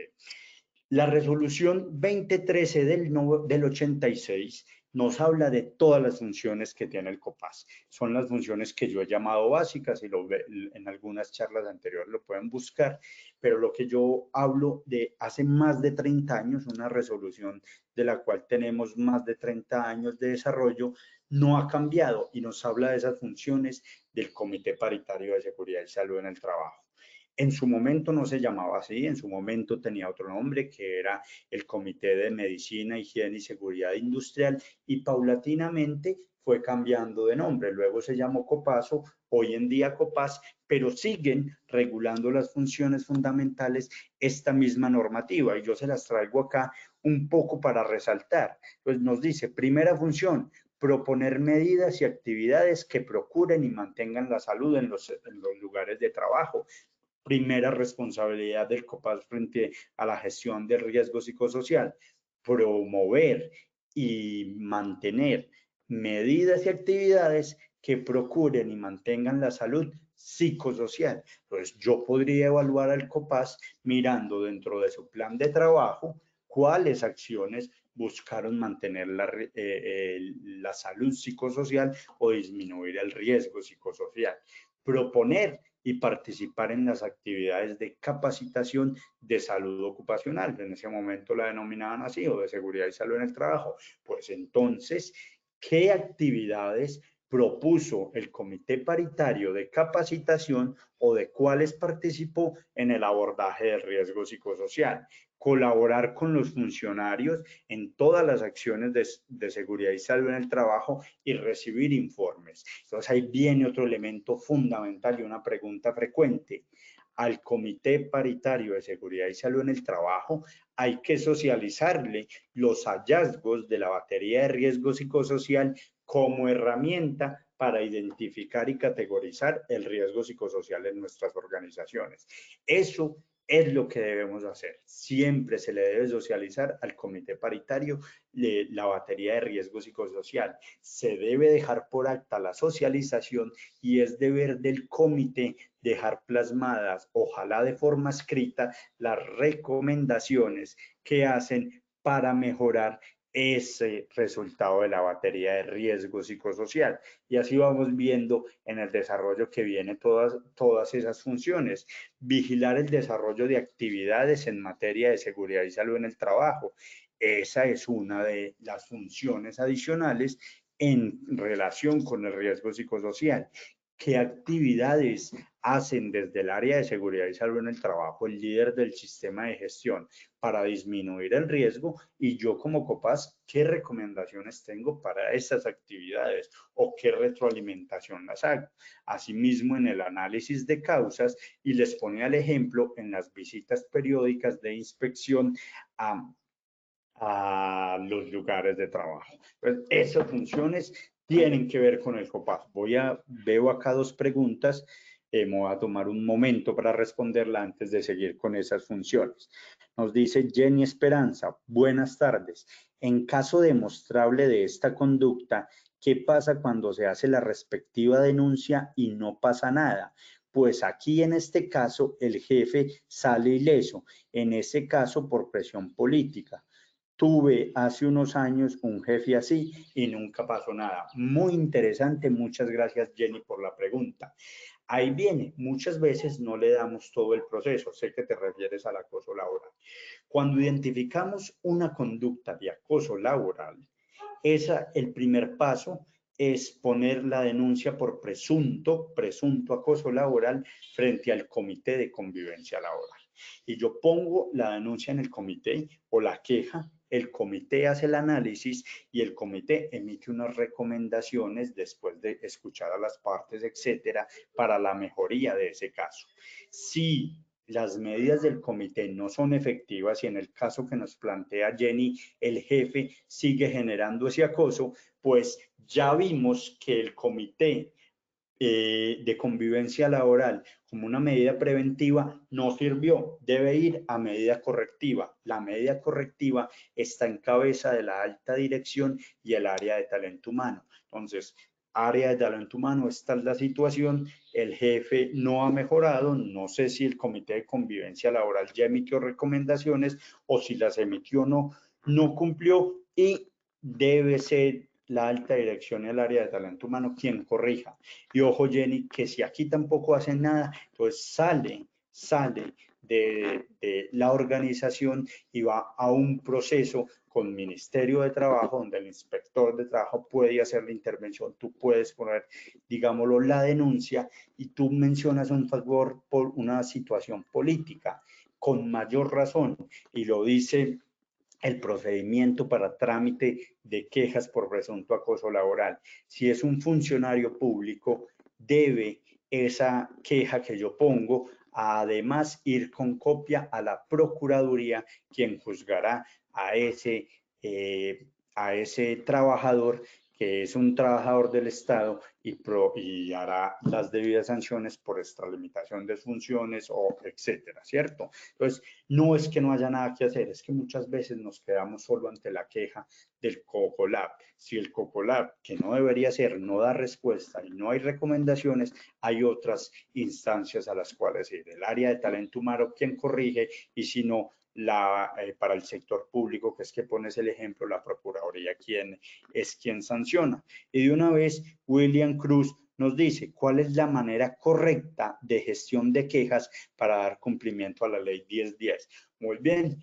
La resolución 2013 del 86 nos habla de todas las funciones que tiene el COPAS. Son las funciones que yo he llamado básicas y en algunas charlas anteriores lo pueden buscar, pero lo que yo hablo de hace más de 30 años, una resolución de la cual tenemos más de 30 años de desarrollo, no ha cambiado y nos habla de esas funciones del Comité Paritario de Seguridad y Salud en el Trabajo. En su momento no se llamaba así, en su momento tenía otro nombre que era el Comité de Medicina, Higiene y Seguridad Industrial y paulatinamente fue cambiando de nombre. Luego se llamó COPASO, hoy en día COPAS, pero siguen regulando las funciones fundamentales esta misma normativa y yo se las traigo acá un poco para resaltar. Pues nos dice, primera función, proponer medidas y actividades que procuren y mantengan la salud en los lugares de trabajo. Primera responsabilidad del COPAS frente a la gestión del riesgo psicosocial, promover y mantener medidas y actividades que procuren y mantengan la salud psicosocial. Entonces, yo podría evaluar al COPAS mirando dentro de su plan de trabajo cuáles acciones buscaron mantener la salud psicosocial o disminuir el riesgo psicosocial. Proponer y participar en las actividades de capacitación de salud ocupacional. En ese momento la denominaban así, o de seguridad y salud en el trabajo. Pues entonces, ¿qué actividades propuso el Comité Paritario de Capacitación o de cuáles participó en el abordaje del riesgo psicosocial? Colaborar con los funcionarios en todas las acciones de seguridad y salud en el trabajo y recibir informes. Entonces ahí viene otro elemento fundamental y una pregunta frecuente. Al Comité Paritario de Seguridad y Salud en el Trabajo hay que socializarle los hallazgos de la batería de riesgo psicosocial como herramienta para identificar y categorizar el riesgo psicosocial en nuestras organizaciones. Eso es lo que debemos hacer. Siempre se le debe socializar al comité paritario la batería de riesgo psicosocial. Se debe dejar por acta la socialización y es deber del comité dejar plasmadas, ojalá de forma escrita, las recomendaciones que hacen para mejorar ese resultado de la batería de riesgo psicosocial. Y así vamos viendo en el desarrollo que viene todas esas funciones. Vigilar el desarrollo de actividades en materia de seguridad y salud en el trabajo. Esa es una de las funciones adicionales en relación con el riesgo psicosocial. ¿Qué actividades hacen desde el área de seguridad y salud en el trabajo el líder del sistema de gestión para disminuir el riesgo? Y yo como COPAS, ¿qué recomendaciones tengo para estas actividades o qué retroalimentación las hago? Asimismo, en el análisis de causas, y les ponía el ejemplo en las visitas periódicas de inspección a los lugares de trabajo. Entonces, esas funciones tienen que ver con el COPAS. Veo acá dos preguntas, me voy a tomar un momento para responderla antes de seguir con esas funciones. Nos dice Jenny Esperanza, buenas tardes. En caso demostrable de esta conducta, ¿qué pasa cuando se hace la respectiva denuncia y no pasa nada? Pues aquí en este caso el jefe sale ileso, en ese caso por presión política. Tuve hace unos años un jefe así y nunca pasó nada. Muy interesante, muchas gracias Jenny por la pregunta. Ahí viene, muchas veces no le damos todo el proceso, sé que te refieres al acoso laboral. Cuando identificamos una conducta de acoso laboral, el primer paso es poner la denuncia por presunto acoso laboral frente al comité de convivencia laboral. Y yo pongo la denuncia en el comité o la queja, el comité hace el análisis y el comité emite unas recomendaciones después de escuchar a las partes, etcétera, para la mejoría de ese caso. Si las medidas del comité no son efectivas y en el caso que nos plantea Jenny, el jefe sigue generando ese acoso, pues ya vimos que el comité de convivencia laboral como una medida preventiva no sirvió, debe ir a medida correctiva. La medida correctiva está en cabeza de la alta dirección y el área de talento humano. Entonces, área de talento humano, esta es la situación, el jefe no ha mejorado, no sé si el comité de convivencia laboral ya emitió recomendaciones o si las emitió no cumplió y debe ser la alta dirección y el área de talento humano quien corrija. Y ojo Jenny, que si aquí tampoco hacen nada, pues sale de la organización y va a un proceso con Ministerio de Trabajo, donde el inspector de trabajo puede hacer la intervención, tú puedes poner, digámoslo, la denuncia y tú mencionas un favor por una situación política, con mayor razón, y lo dice el procedimiento para trámite de quejas por presunto acoso laboral. Si es un funcionario público, debe esa queja que yo pongo además ir con copia a la Procuraduría, quien juzgará a ese trabajador que es un trabajador del Estado y hará las debidas sanciones por extralimitación de funciones o etcétera, ¿cierto? Entonces, no es que no haya nada que hacer, es que muchas veces nos quedamos solo ante la queja del COCOLAB. Si el COCOLAB, que no debería ser, no da respuesta y no hay recomendaciones, hay otras instancias a las cuales ir. El área de talento humano, quien corrige, y si no, para el sector público, que es que pones el ejemplo, la Procuraduría, quien sanciona. Y de una vez, William Cruz nos dice cuál es la manera correcta de gestión de quejas para dar cumplimiento a la ley 1010. Muy bien,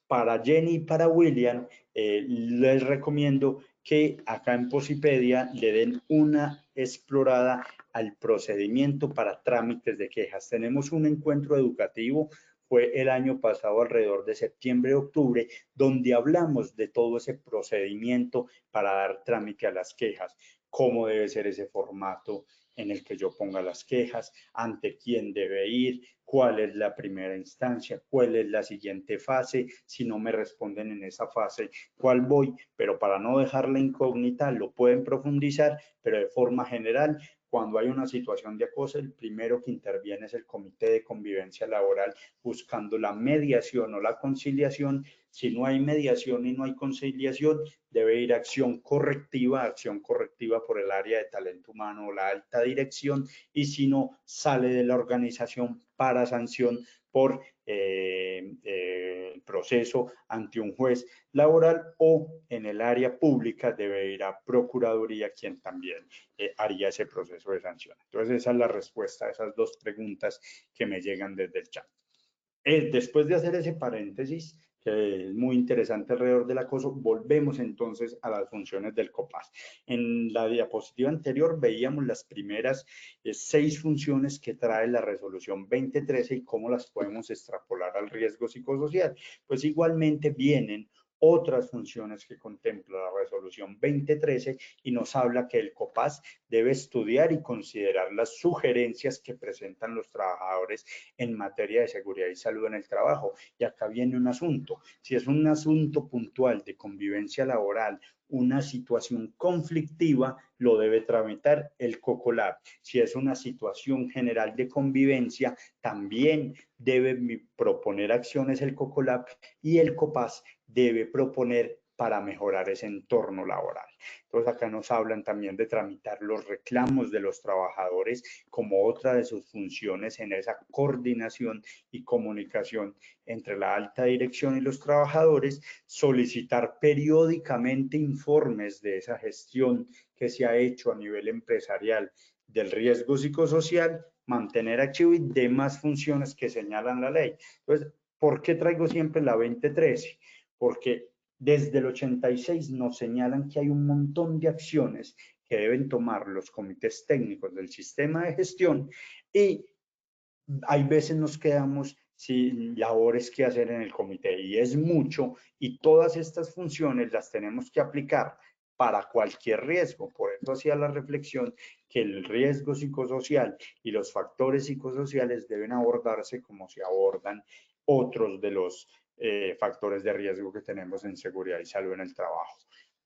para Jenny y para William, les recomiendo que acá en Posipedia le den una explorada al procedimiento para trámites de quejas. Tenemos un encuentro educativo, fue el año pasado alrededor de septiembre-octubre, donde hablamos de todo ese procedimiento para dar trámite a las quejas, cómo debe ser ese formato en el que yo ponga las quejas, ante quién debe ir, cuál es la primera instancia, cuál es la siguiente fase, si no me responden en esa fase, cuál voy, pero para no dejar la incógnita, lo pueden profundizar, pero de forma general, cuando hay una situación de acoso, el primero que interviene es el Comité de Convivencia Laboral buscando la mediación o la conciliación. Si no hay mediación y no hay conciliación, debe ir acción correctiva por el área de talento humano o la alta dirección, y si no, sale de la organización para sanción por el proceso ante un juez laboral, o en el área pública debe ir a Procuraduría, quien también haría ese proceso de sanción. Entonces esa es la respuesta a esas dos preguntas que me llegan desde el chat. Después de hacer ese paréntesis, que es muy interesante alrededor del acoso, volvemos entonces a las funciones del COPAS. En la diapositiva anterior veíamos las primeras 6 funciones que trae la resolución 2013 y cómo las podemos extrapolar al riesgo psicosocial. Pues igualmente vienen otras funciones que contempla la resolución 2013 y nos habla que el COPAS debe estudiar y considerar las sugerencias que presentan los trabajadores en materia de seguridad y salud en el trabajo. Y acá viene un asunto. Si es un asunto puntual de convivencia laboral, una situación conflictiva, lo debe tramitar el COCOLAB. Si es una situación general de convivencia, también debe proponer acciones el COCOLAB, y el COPAS debe proponer para mejorar ese entorno laboral. Entonces acá nos hablan también de tramitar los reclamos de los trabajadores como otra de sus funciones en esa coordinación y comunicación entre la alta dirección y los trabajadores, solicitar periódicamente informes de esa gestión que se ha hecho a nivel empresarial del riesgo psicosocial, mantener archivo y demás funciones que señalan la ley. Entonces, ¿por qué traigo siempre la 2013? Porque desde el 86 nos señalan que hay un montón de acciones que deben tomar los comités técnicos del sistema de gestión, y hay veces nos quedamos sin labores que hacer en el comité, y es mucho, y todas estas funciones las tenemos que aplicar para cualquier riesgo. Por eso hacía la reflexión que el riesgo psicosocial y los factores psicosociales deben abordarse como se abordan otros de los factores de riesgo que tenemos en seguridad y salud en el trabajo.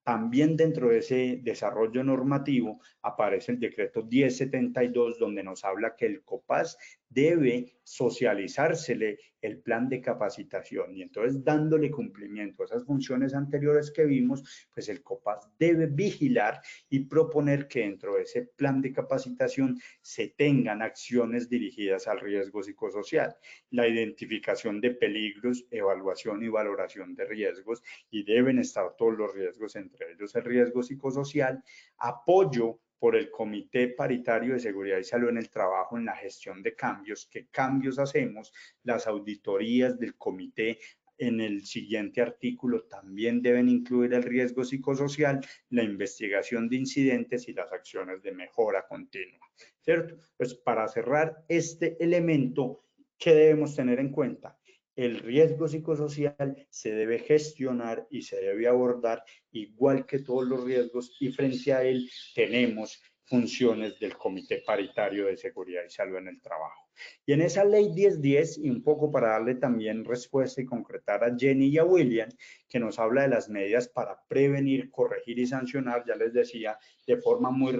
También dentro de ese desarrollo normativo aparece el decreto 1072, donde nos habla que el COPAS debe socializársele el plan de capacitación, y entonces dándole cumplimiento a esas funciones anteriores que vimos, pues el COPAS debe vigilar y proponer que dentro de ese plan de capacitación se tengan acciones dirigidas al riesgo psicosocial, la identificación de peligros, evaluación y valoración de riesgos, y deben estar todos los riesgos, entre ellos el riesgo psicosocial, apoyo por el Comité Paritario de Seguridad y Salud en el Trabajo en la gestión de cambios, qué cambios hacemos, las auditorías del comité en el siguiente artículo también deben incluir el riesgo psicosocial, la investigación de incidentes y las acciones de mejora continua, ¿cierto? Pues para cerrar este elemento, ¿qué debemos tener en cuenta? El riesgo psicosocial se debe gestionar y se debe abordar igual que todos los riesgos, y frente a él tenemos funciones del Comité Paritario de Seguridad y Salud en el Trabajo. Y en esa ley 1010, y un poco para darle también respuesta y concretar a Jenny y a William, que nos habla de las medidas para prevenir, corregir y sancionar, ya les decía, de forma muy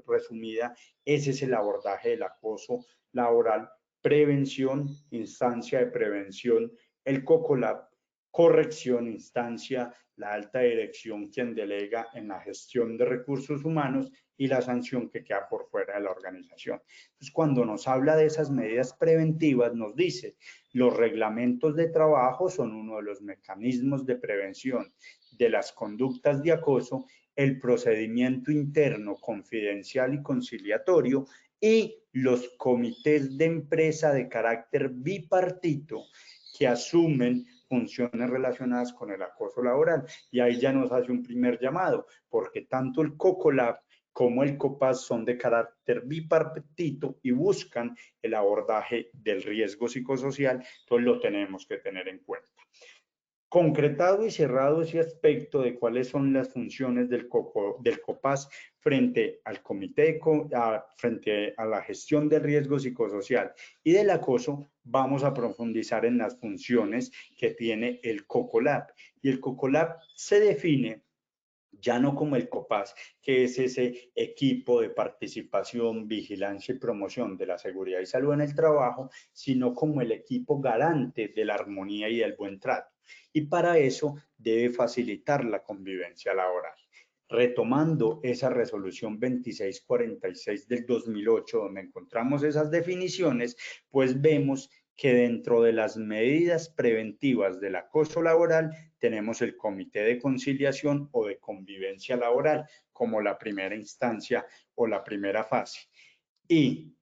resumida, ese es el abordaje del acoso laboral: prevención, instancia de prevención, el COCOLAB; corrección, instancia, la alta dirección, quien delega en la gestión de recursos humanos; y la sanción, que queda por fuera de la organización. Entonces, cuando nos habla de esas medidas preventivas, nos dice: los reglamentos de trabajo son uno de los mecanismos de prevención de las conductas de acoso, el procedimiento interno confidencial y conciliatorio, y los comités de empresa de carácter bipartito que asumen funciones relacionadas con el acoso laboral. Y ahí ya nos hace un primer llamado, porque tanto el COCOLAB como el COPAS son de carácter bipartito y buscan el abordaje del riesgo psicosocial, entonces lo tenemos que tener en cuenta. Concretado y cerrado ese aspecto de cuáles son las funciones del COPAS frente al comité, frente a la gestión del riesgo psicosocial y del acoso, vamos a profundizar en las funciones que tiene el COCOLAB. Y el COCOLAB se define ya no como el COPAS, que es ese equipo de participación, vigilancia y promoción de la seguridad y salud en el trabajo, sino como el equipo garante de la armonía y del buen trato. Y para eso debe facilitar la convivencia laboral. Retomando esa resolución 2646 del 2008, donde encontramos esas definiciones, pues vemos que dentro de las medidas preventivas del acoso laboral tenemos el comité de conciliación o de convivencia laboral como la primera instancia o la primera fase. Y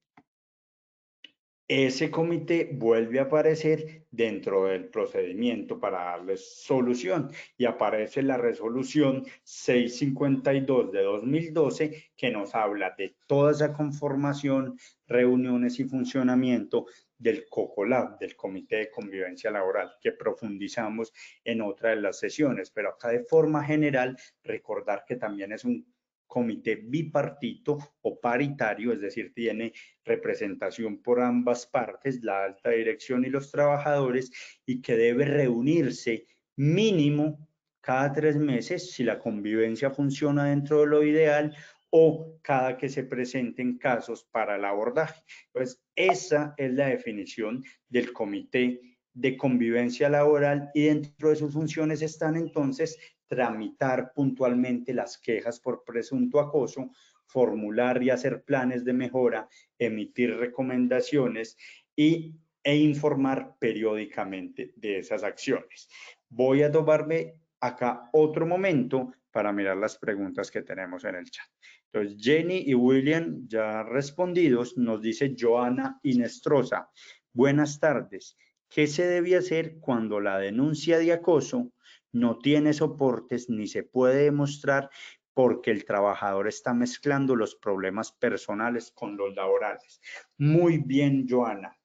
ese comité vuelve a aparecer dentro del procedimiento para darles solución y aparece la resolución 652 de 2012 que nos habla de toda esa conformación, reuniones y funcionamiento del COCOLAB, del Comité de Convivencia Laboral, que profundizamos en otra de las sesiones, pero acá de forma general recordar que también es un comité bipartito o paritario, es decir, tiene representación por ambas partes, la alta dirección y los trabajadores, y que debe reunirse mínimo cada 3 meses si la convivencia funciona dentro de lo ideal o cada que se presenten casos para el abordaje. Pues esa es la definición del comité de convivencia laboral y dentro de sus funciones están entonces tramitar puntualmente las quejas por presunto acoso, formular y hacer planes de mejora, emitir recomendaciones e informar periódicamente de esas acciones. Voy a tomarme acá otro momento para mirar las preguntas que tenemos en el chat. Entonces, Jenny y William ya respondidos, nos dice Joana Inestrosa. Buenas tardes. ¿Qué se debe hacer cuando la denuncia de acoso no tiene soportes ni se puede demostrar porque el trabajador está mezclando los problemas personales con los laborales? Muy bien, Joana.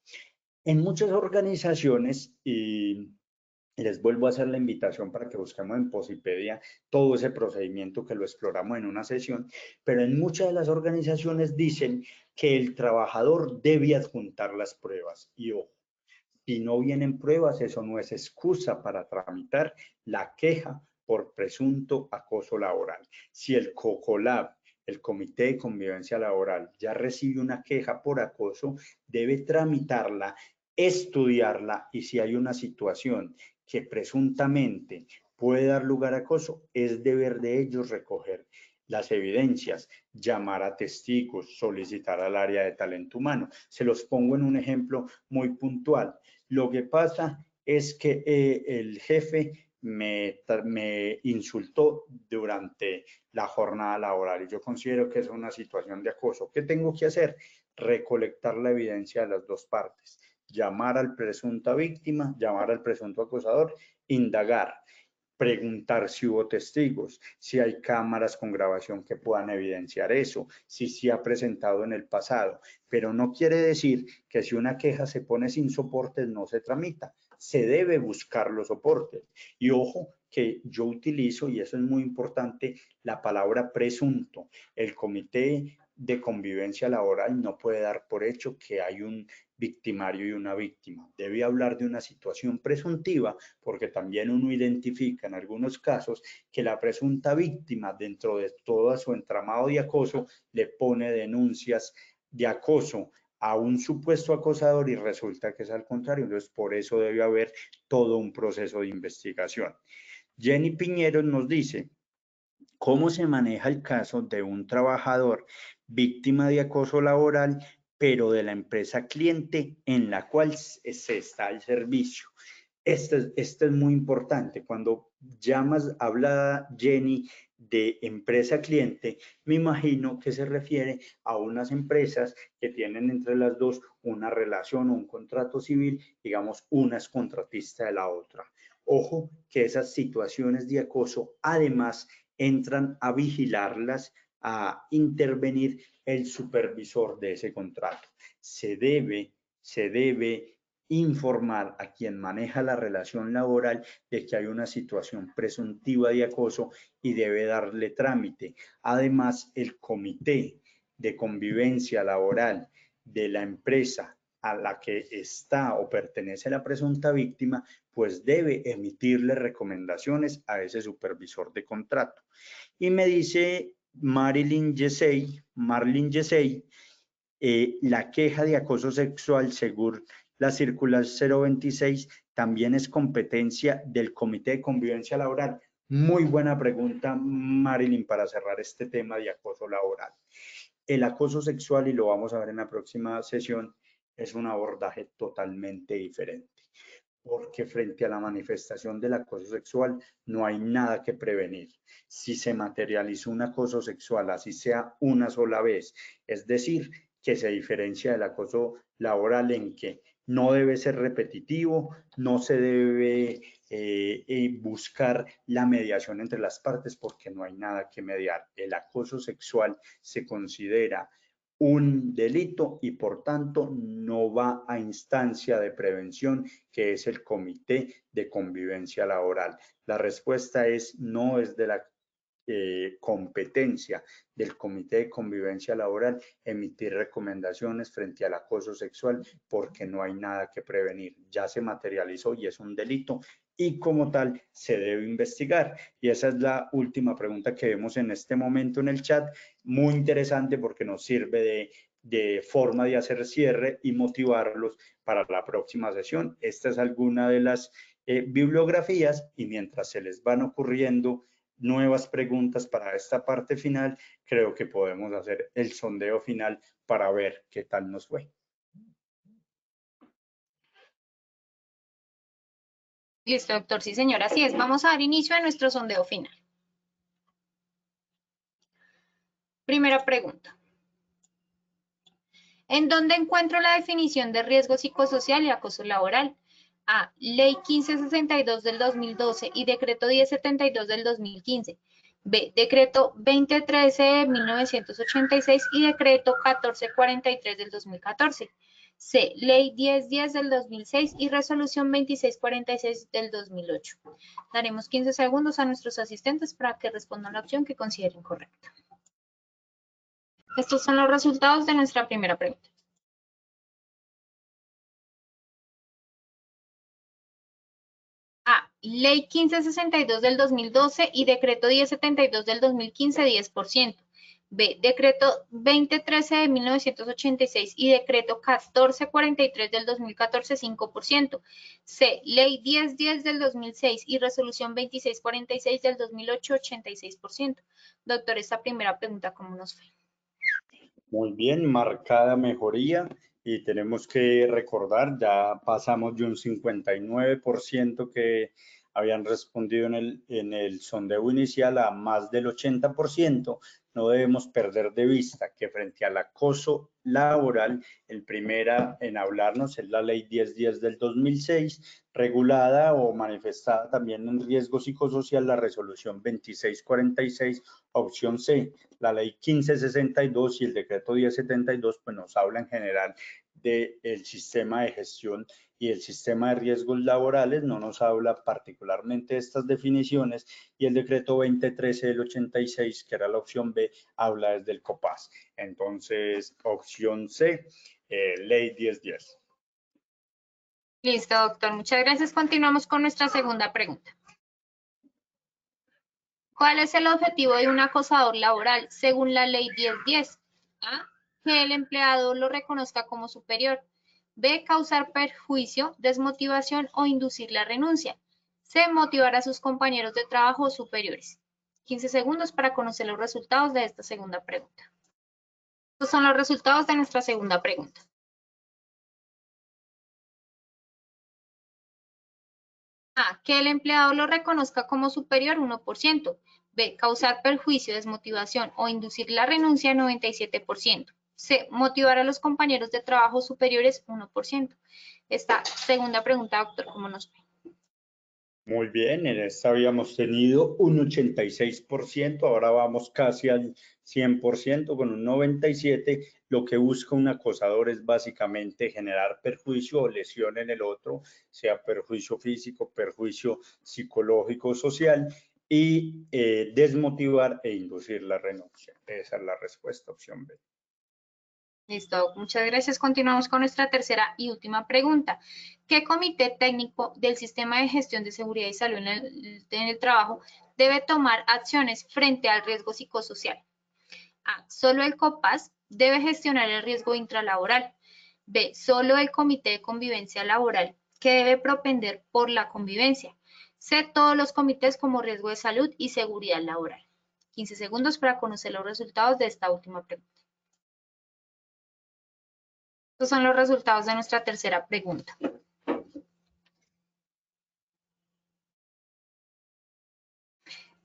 En muchas organizaciones, y les vuelvo a hacer la invitación para que busquemos en Posipedia todo ese procedimiento que lo exploramos en una sesión, pero en muchas de las organizaciones dicen que el trabajador debe adjuntar las pruebas. Y ojo, si no vienen pruebas, eso no es excusa para tramitar la queja por presunto acoso laboral. Si el COCOLAB, el Comité de Convivencia Laboral, ya recibe una queja por acoso, debe tramitarla, estudiarla y si hay una situación que presuntamente puede dar lugar a acoso, es deber de ellos recoger las evidencias, llamar a testigos, solicitar al área de talento humano. Se los pongo en un ejemplo muy puntual. Lo que pasa es que el jefe me insultó durante la jornada laboral y yo considero que es una situación de acoso. ¿Qué tengo que hacer? Recolectar la evidencia de las dos partes, llamar al presunta víctima, llamar al presunto acosador, indagar, preguntar si hubo testigos, si hay cámaras con grabación que puedan evidenciar eso, si se ha presentado en el pasado, pero no quiere decir que si una queja se pone sin soportes no se tramita, se debe buscar los soportes. Y ojo que yo utilizo, y eso es muy importante, la palabra presunto. El comité de convivencia laboral no puede dar por hecho que hay un victimario y una víctima. Debe hablar de una situación presuntiva porque también uno identifica en algunos casos que la presunta víctima dentro de todo su entramado de acoso le pone denuncias de acoso a un supuesto acosador y resulta que es al contrario. Entonces, por eso debe haber todo un proceso de investigación. Jenny Piñero nos dice, ¿cómo se maneja el caso de un trabajador víctima de acoso laboral, pero de la empresa cliente en la cual se está al servicio? Esto es muy importante. Cuando habla Jenny de empresa cliente, me imagino que se refiere a unas empresas que tienen entre las dos una relación o un contrato civil, digamos, una es contratista de la otra. Ojo que esas situaciones de acoso además entran a vigilarlas, a intervenir el supervisor de ese contrato. Se debe informar a quien maneja la relación laboral de que hay una situación presuntiva de acoso y debe darle trámite. Además, el comité de convivencia laboral de la empresa a la que está o pertenece la presunta víctima, pues debe emitirle recomendaciones a ese supervisor de contrato. Y me dice Marlene Yesey, la queja de acoso sexual según la circular 026 también es competencia del Comité de Convivencia Laboral. Muy buena pregunta, Marilyn, para cerrar este tema de acoso laboral. El acoso sexual, y lo vamos a ver en la próxima sesión, es un abordaje totalmente diferente, porque frente a la manifestación del acoso sexual no hay nada que prevenir. Si se materializó un acoso sexual, así sea una sola vez, es decir, que se diferencia del acoso laboral en que no debe ser repetitivo, no se debe buscar la mediación entre las partes porque no hay nada que mediar. El acoso sexual se considera un delito y por tanto no va a instancia de prevención, que es el Comité de Convivencia Laboral. La respuesta es no, es de la competencia del Comité de Convivencia Laboral emitir recomendaciones frente al acoso sexual porque no hay nada que prevenir. Ya se materializó y es un delito y como tal se debe investigar. Y esa es la última pregunta que vemos en este momento en el chat. Muy interesante porque nos sirve de forma de hacer cierre y motivarlos para la próxima sesión. Esta es alguna de las bibliografías y mientras se les van ocurriendo nuevas preguntas para esta parte final, creo que podemos hacer el sondeo final para ver qué tal nos fue. Listo, doctor. Sí, señor. Así es. Vamos a dar inicio a nuestro sondeo final. Primera pregunta. ¿En dónde encuentro la definición de riesgo psicosocial y acoso laboral? A. Ley 1562 del 2012 y Decreto 1072 del 2015. B. Decreto 2013 de 1986 y Decreto 1443 del 2014. C. Ley 1010 del 2006 y Resolución 2646 del 2008. Daremos 15 segundos a nuestros asistentes para que respondan la opción que consideren correcta. Estos son los resultados de nuestra primera pregunta. A. Ley 1562 del 2012 y Decreto 1072 del 2015, 10%. B. Decreto 2013 de 1986 y Decreto 1443 del 2014, 5%. C. Ley 1010 del 2006 y Resolución 2646 del 2008, 86%. Doctor, esta primera pregunta, ¿cómo nos fue? Muy bien, marcada mejoría y tenemos que recordar, ya pasamos de un 59% que habían respondido en el sondeo inicial a más del 80%. No debemos perder de vista que frente al acoso laboral, el primera en hablarnos es la ley 1010 del 2006, regulada o manifestada también en riesgo psicosocial la resolución 2646, opción C, la ley 1562 y el decreto 1072, pues nos habla en general del sistema de gestión y el sistema de riesgos laborales, no nos habla particularmente de estas definiciones, y el decreto 2013 del 86, que era la opción B, habla desde el COPAS. Entonces, opción C, ley 1010. Listo, doctor. Muchas gracias. Continuamos con nuestra segunda pregunta. ¿Cuál es el objetivo de un acosador laboral según la ley 1010? A. Que el empleado lo reconozca como superior. B. Causar perjuicio, desmotivación o inducir la renuncia. C. Motivar a sus compañeros de trabajo superiores. 15 segundos para conocer los resultados de esta segunda pregunta. Estos son los resultados de nuestra segunda pregunta. A. Que el empleado lo reconozca como superior, 1%. B. Causar perjuicio, desmotivación o inducir la renuncia, 97%. C. Motivar a los compañeros de trabajo superiores, 1%. Esta segunda pregunta, doctor, ¿cómo nos ve? Muy bien, en esta habíamos tenido un 86%, ahora vamos casi al 100% con un 97%. Lo que busca un acosador es básicamente generar perjuicio o lesión en el otro, sea perjuicio físico, perjuicio psicológico, social, y desmotivar e inducir la renuncia. Esa es la respuesta, opción B. Listo, muchas gracias. Continuamos con nuestra tercera y última pregunta. ¿Qué comité técnico del Sistema de Gestión de Seguridad y Salud en el Trabajo debe tomar acciones frente al riesgo psicosocial? A. Solo el COPAS debe gestionar el riesgo intralaboral. B. Solo el Comité de Convivencia Laboral, que debe propender por la convivencia. C. Todos los comités como riesgo de salud y seguridad laboral. 15 segundos para conocer los resultados de esta última pregunta. Estos son los resultados de nuestra tercera pregunta.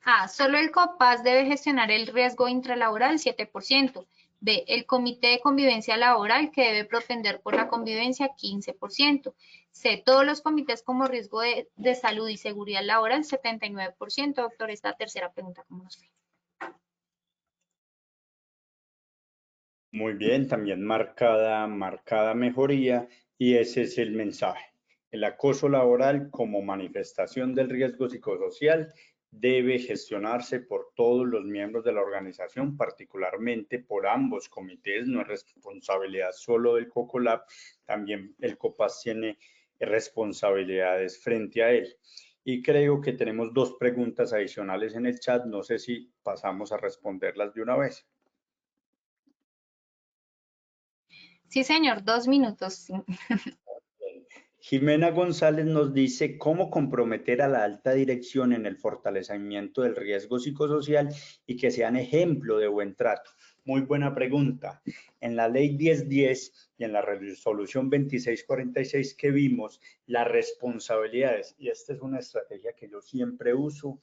A. Solo el COPAS debe gestionar el riesgo intralaboral, 7%. B. El Comité de Convivencia Laboral, que debe propender por la convivencia, 15%. C. Todos los comités como riesgo de salud y seguridad laboral, 79%. Doctor, esta tercera pregunta, ¿cómo nos fue? Muy bien, también marcada mejoría, y ese es el mensaje. El acoso laboral como manifestación del riesgo psicosocial debe gestionarse por todos los miembros de la organización, particularmente por ambos comités. No es responsabilidad solo del COCOLAB, también el COPAS tiene responsabilidades frente a él. Y creo que tenemos dos preguntas adicionales en el chat. No sé si pasamos a responderlas de una vez. Sí, señor, 2 minutos. Jimena González nos dice cómo comprometer a la alta dirección en el fortalecimiento del riesgo psicosocial y que sean ejemplo de buen trato. Muy buena pregunta. En la ley 1010 y en la resolución 2646 que vimos, las responsabilidades, y esta es una estrategia que yo siempre uso,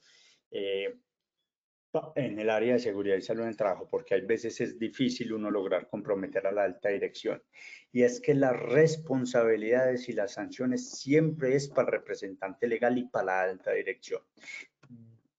en el área de seguridad y salud en el trabajo, porque hay veces es difícil uno lograr comprometer a la alta dirección. Y es que las responsabilidades y las sanciones siempre es para el representante legal y para la alta dirección.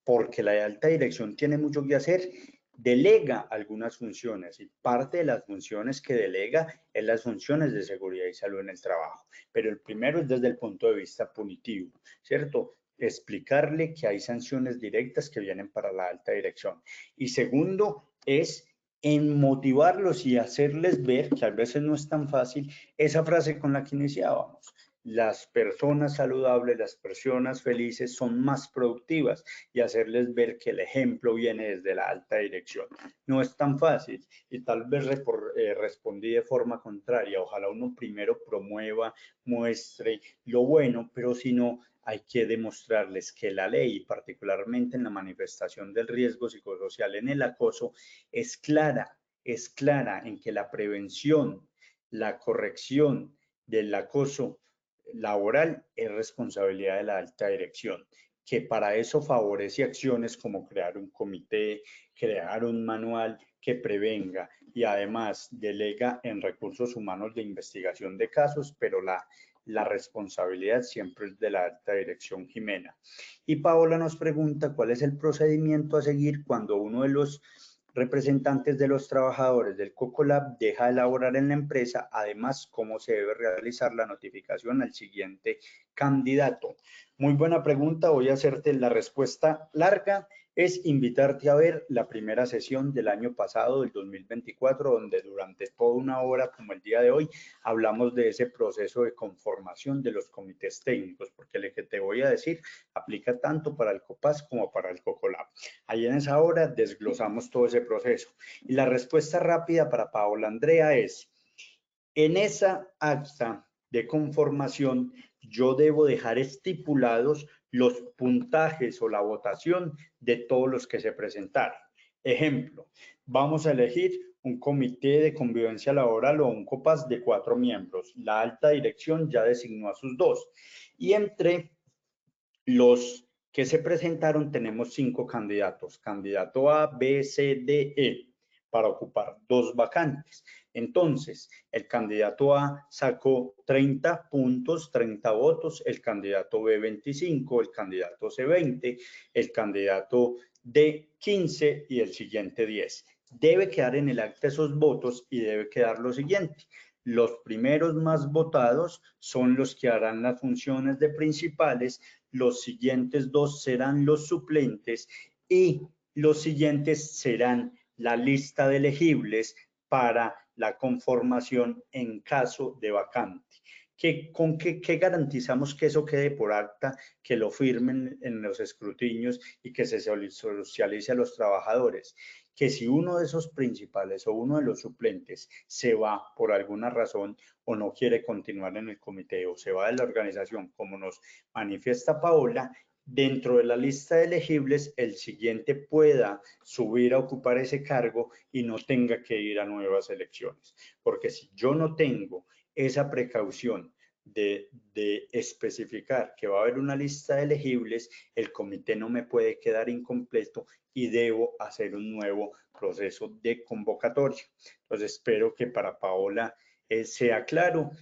Porque la alta dirección tiene mucho que hacer, delega algunas funciones, y parte de las funciones que delega es las funciones de seguridad y salud en el trabajo. Pero el primero es desde el punto de vista punitivo, ¿cierto? Explicarle que hay sanciones directas que vienen para la alta dirección. Y segundo es en motivarlos y hacerles ver, que a veces no es tan fácil, esa frase con la que iniciábamos. Las personas saludables, las personas felices son más productivas, y hacerles ver que el ejemplo viene desde la alta dirección. No es tan fácil, y tal vez respondí de forma contraria. Ojalá uno primero promueva, muestre lo bueno, pero si no, hay que demostrarles que la ley, particularmente en la manifestación del riesgo psicosocial en el acoso, es clara en que la prevención, la corrección del acoso laboral es responsabilidad de la alta dirección, que para eso favorece acciones como crear un comité, crear un manual que prevenga, y además delega en recursos humanos de investigación de casos, pero la responsabilidad siempre es de la alta dirección, Jimena. Y Paola nos pregunta cuál es el procedimiento a seguir cuando uno de los representantes de los trabajadores del COCOLAB deja de laborar en la empresa. Además, cómo se debe realizar la notificación al siguiente candidato. Muy buena pregunta. Voy a hacerte la respuesta larga. Es invitarte a ver la primera sesión del año pasado, del 2024, donde durante toda una hora, como el día de hoy, hablamos de ese proceso de conformación de los comités técnicos, porque lo que te voy a decir aplica tanto para el COPAS como para el COCOLAB. Ahí en esa hora desglosamos todo ese proceso. Y la respuesta rápida para Paola Andrea es: en esa acta de conformación yo debo dejar estipulados los puntajes o la votación de todos los que se presentaron. Ejemplo, vamos a elegir un comité de convivencia laboral o un COPAS de 4 miembros. La alta dirección ya designó a sus 2. Y entre los que se presentaron tenemos 5 candidatos. Candidato A, B, C, D, E, para ocupar 2 vacantes. Entonces, el candidato A sacó 30 puntos, 30 votos, el candidato B 25, el candidato C 20, el candidato D 15 y el siguiente 10. Debe quedar en el acta esos votos y debe quedar lo siguiente: los primeros más votados son los que harán las funciones de principales, los siguientes 2 serán los suplentes y los siguientes serán la lista de elegibles para la conformación en caso de vacante. ¿Qué garantizamos que eso quede por acta, que lo firmen en los escrutinios y que se socialice a los trabajadores? Que si uno de esos principales o uno de los suplentes se va por alguna razón o no quiere continuar en el comité o se va de la organización, como nos manifiesta Paola, dentro de la lista de elegibles, el siguiente pueda subir a ocupar ese cargo y no tenga que ir a nuevas elecciones. Porque si yo no tengo esa precaución de especificar que va a haber una lista de elegibles, el comité no me puede quedar incompleto y debo hacer un nuevo proceso de convocatoria. Entonces, espero que para Paola sea claro.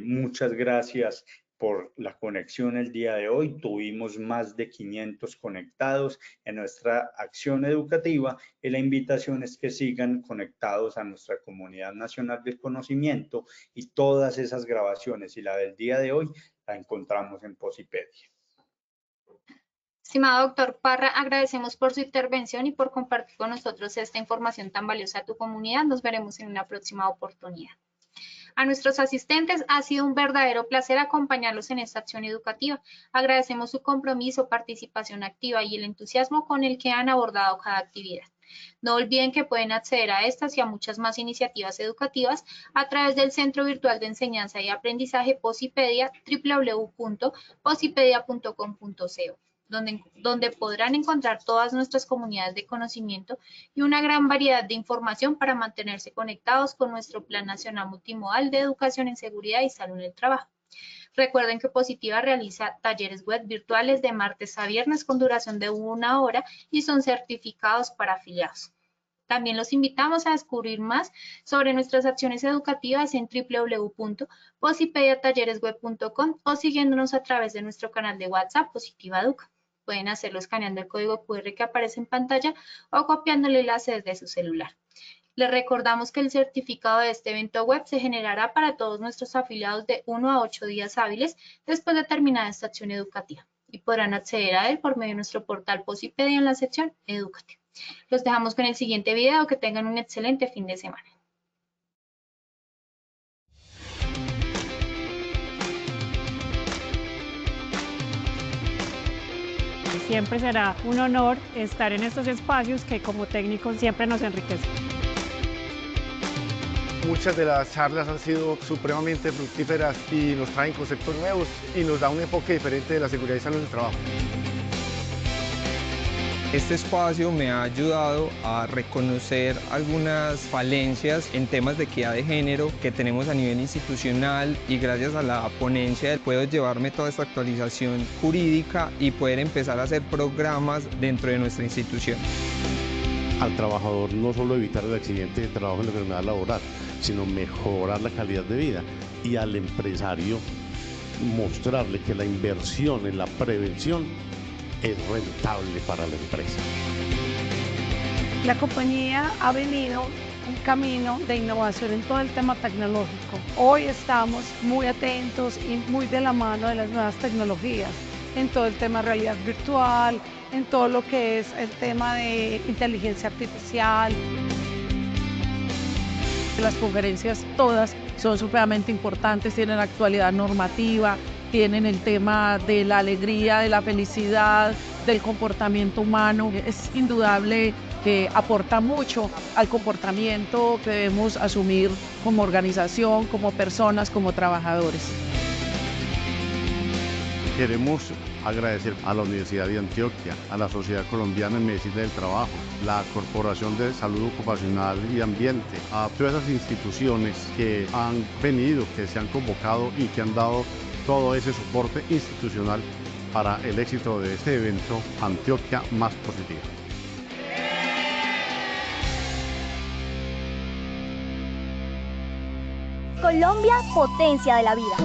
Muchas gracias por la conexión el día de hoy. Tuvimos más de 500 conectados en nuestra acción educativa y la invitación es que sigan conectados a nuestra comunidad nacional del conocimiento y todas esas grabaciones y la del día de hoy la encontramos en Posipedia. Estimado doctor Parra, agradecemos por su intervención y por compartir con nosotros esta información tan valiosa a tu comunidad. Nos veremos en una próxima oportunidad. A nuestros asistentes ha sido un verdadero placer acompañarlos en esta acción educativa. Agradecemos su compromiso, participación activa y el entusiasmo con el que han abordado cada actividad. No olviden que pueden acceder a estas y a muchas más iniciativas educativas a través del Centro Virtual de Enseñanza y Aprendizaje Posipedia, www.posipedia.com.co. Donde podrán encontrar todas nuestras comunidades de conocimiento y una gran variedad de información para mantenerse conectados con nuestro Plan Nacional Multimodal de Educación en Seguridad y Salud en el Trabajo. Recuerden que Positiva realiza talleres web virtuales de martes a viernes con duración de 1 hora y son certificados para afiliados. También los invitamos a descubrir más sobre nuestras acciones educativas en www.posipediatalleresweb.com o siguiéndonos a través de nuestro canal de WhatsApp Positiva Educa. Pueden hacerlo escaneando el código QR que aparece en pantalla o copiando el enlace desde su celular. Les recordamos que el certificado de este evento web se generará para todos nuestros afiliados de 1 a 8 días hábiles después de terminada esta acción educativa y podrán acceder a él por medio de nuestro portal Posipedia en la sección Educativa. Los dejamos con el siguiente video. Que tengan un excelente fin de semana. Siempre será un honor estar en estos espacios que como técnicos siempre nos enriquecen. Muchas de las charlas han sido supremamente fructíferas y nos traen conceptos nuevos y nos da un enfoque diferente de la seguridad y salud en el trabajo. Este espacio me ha ayudado a reconocer algunas falencias en temas de equidad de género que tenemos a nivel institucional y gracias a la ponencia puedo llevarme toda esta actualización jurídica y poder empezar a hacer programas dentro de nuestra institución. Al trabajador no solo evitar el accidente de trabajo y la enfermedad laboral, sino mejorar la calidad de vida, y al empresario mostrarle que la inversión en la prevención es rentable para la empresa. La compañía ha venido un camino de innovación en todo el tema tecnológico. Hoy estamos muy atentos y muy de la mano de las nuevas tecnologías, en todo el tema de realidad virtual, en todo lo que es el tema de inteligencia artificial. Las conferencias todas son supremamente importantes, tienen actualidad normativa, tienen el tema de la alegría, de la felicidad, del comportamiento humano. Es indudable que aporta mucho al comportamiento que debemos asumir como organización, como personas, como trabajadores. Queremos agradecer a la Universidad de Antioquia, a la Sociedad Colombiana de Medicina del Trabajo, la Corporación de Salud Ocupacional y Ambiente, a todas esas instituciones que han venido, que se han convocado y que han dado todo ese soporte institucional para el éxito de este evento Antioquia Más Positiva. Colombia, potencia de la vida.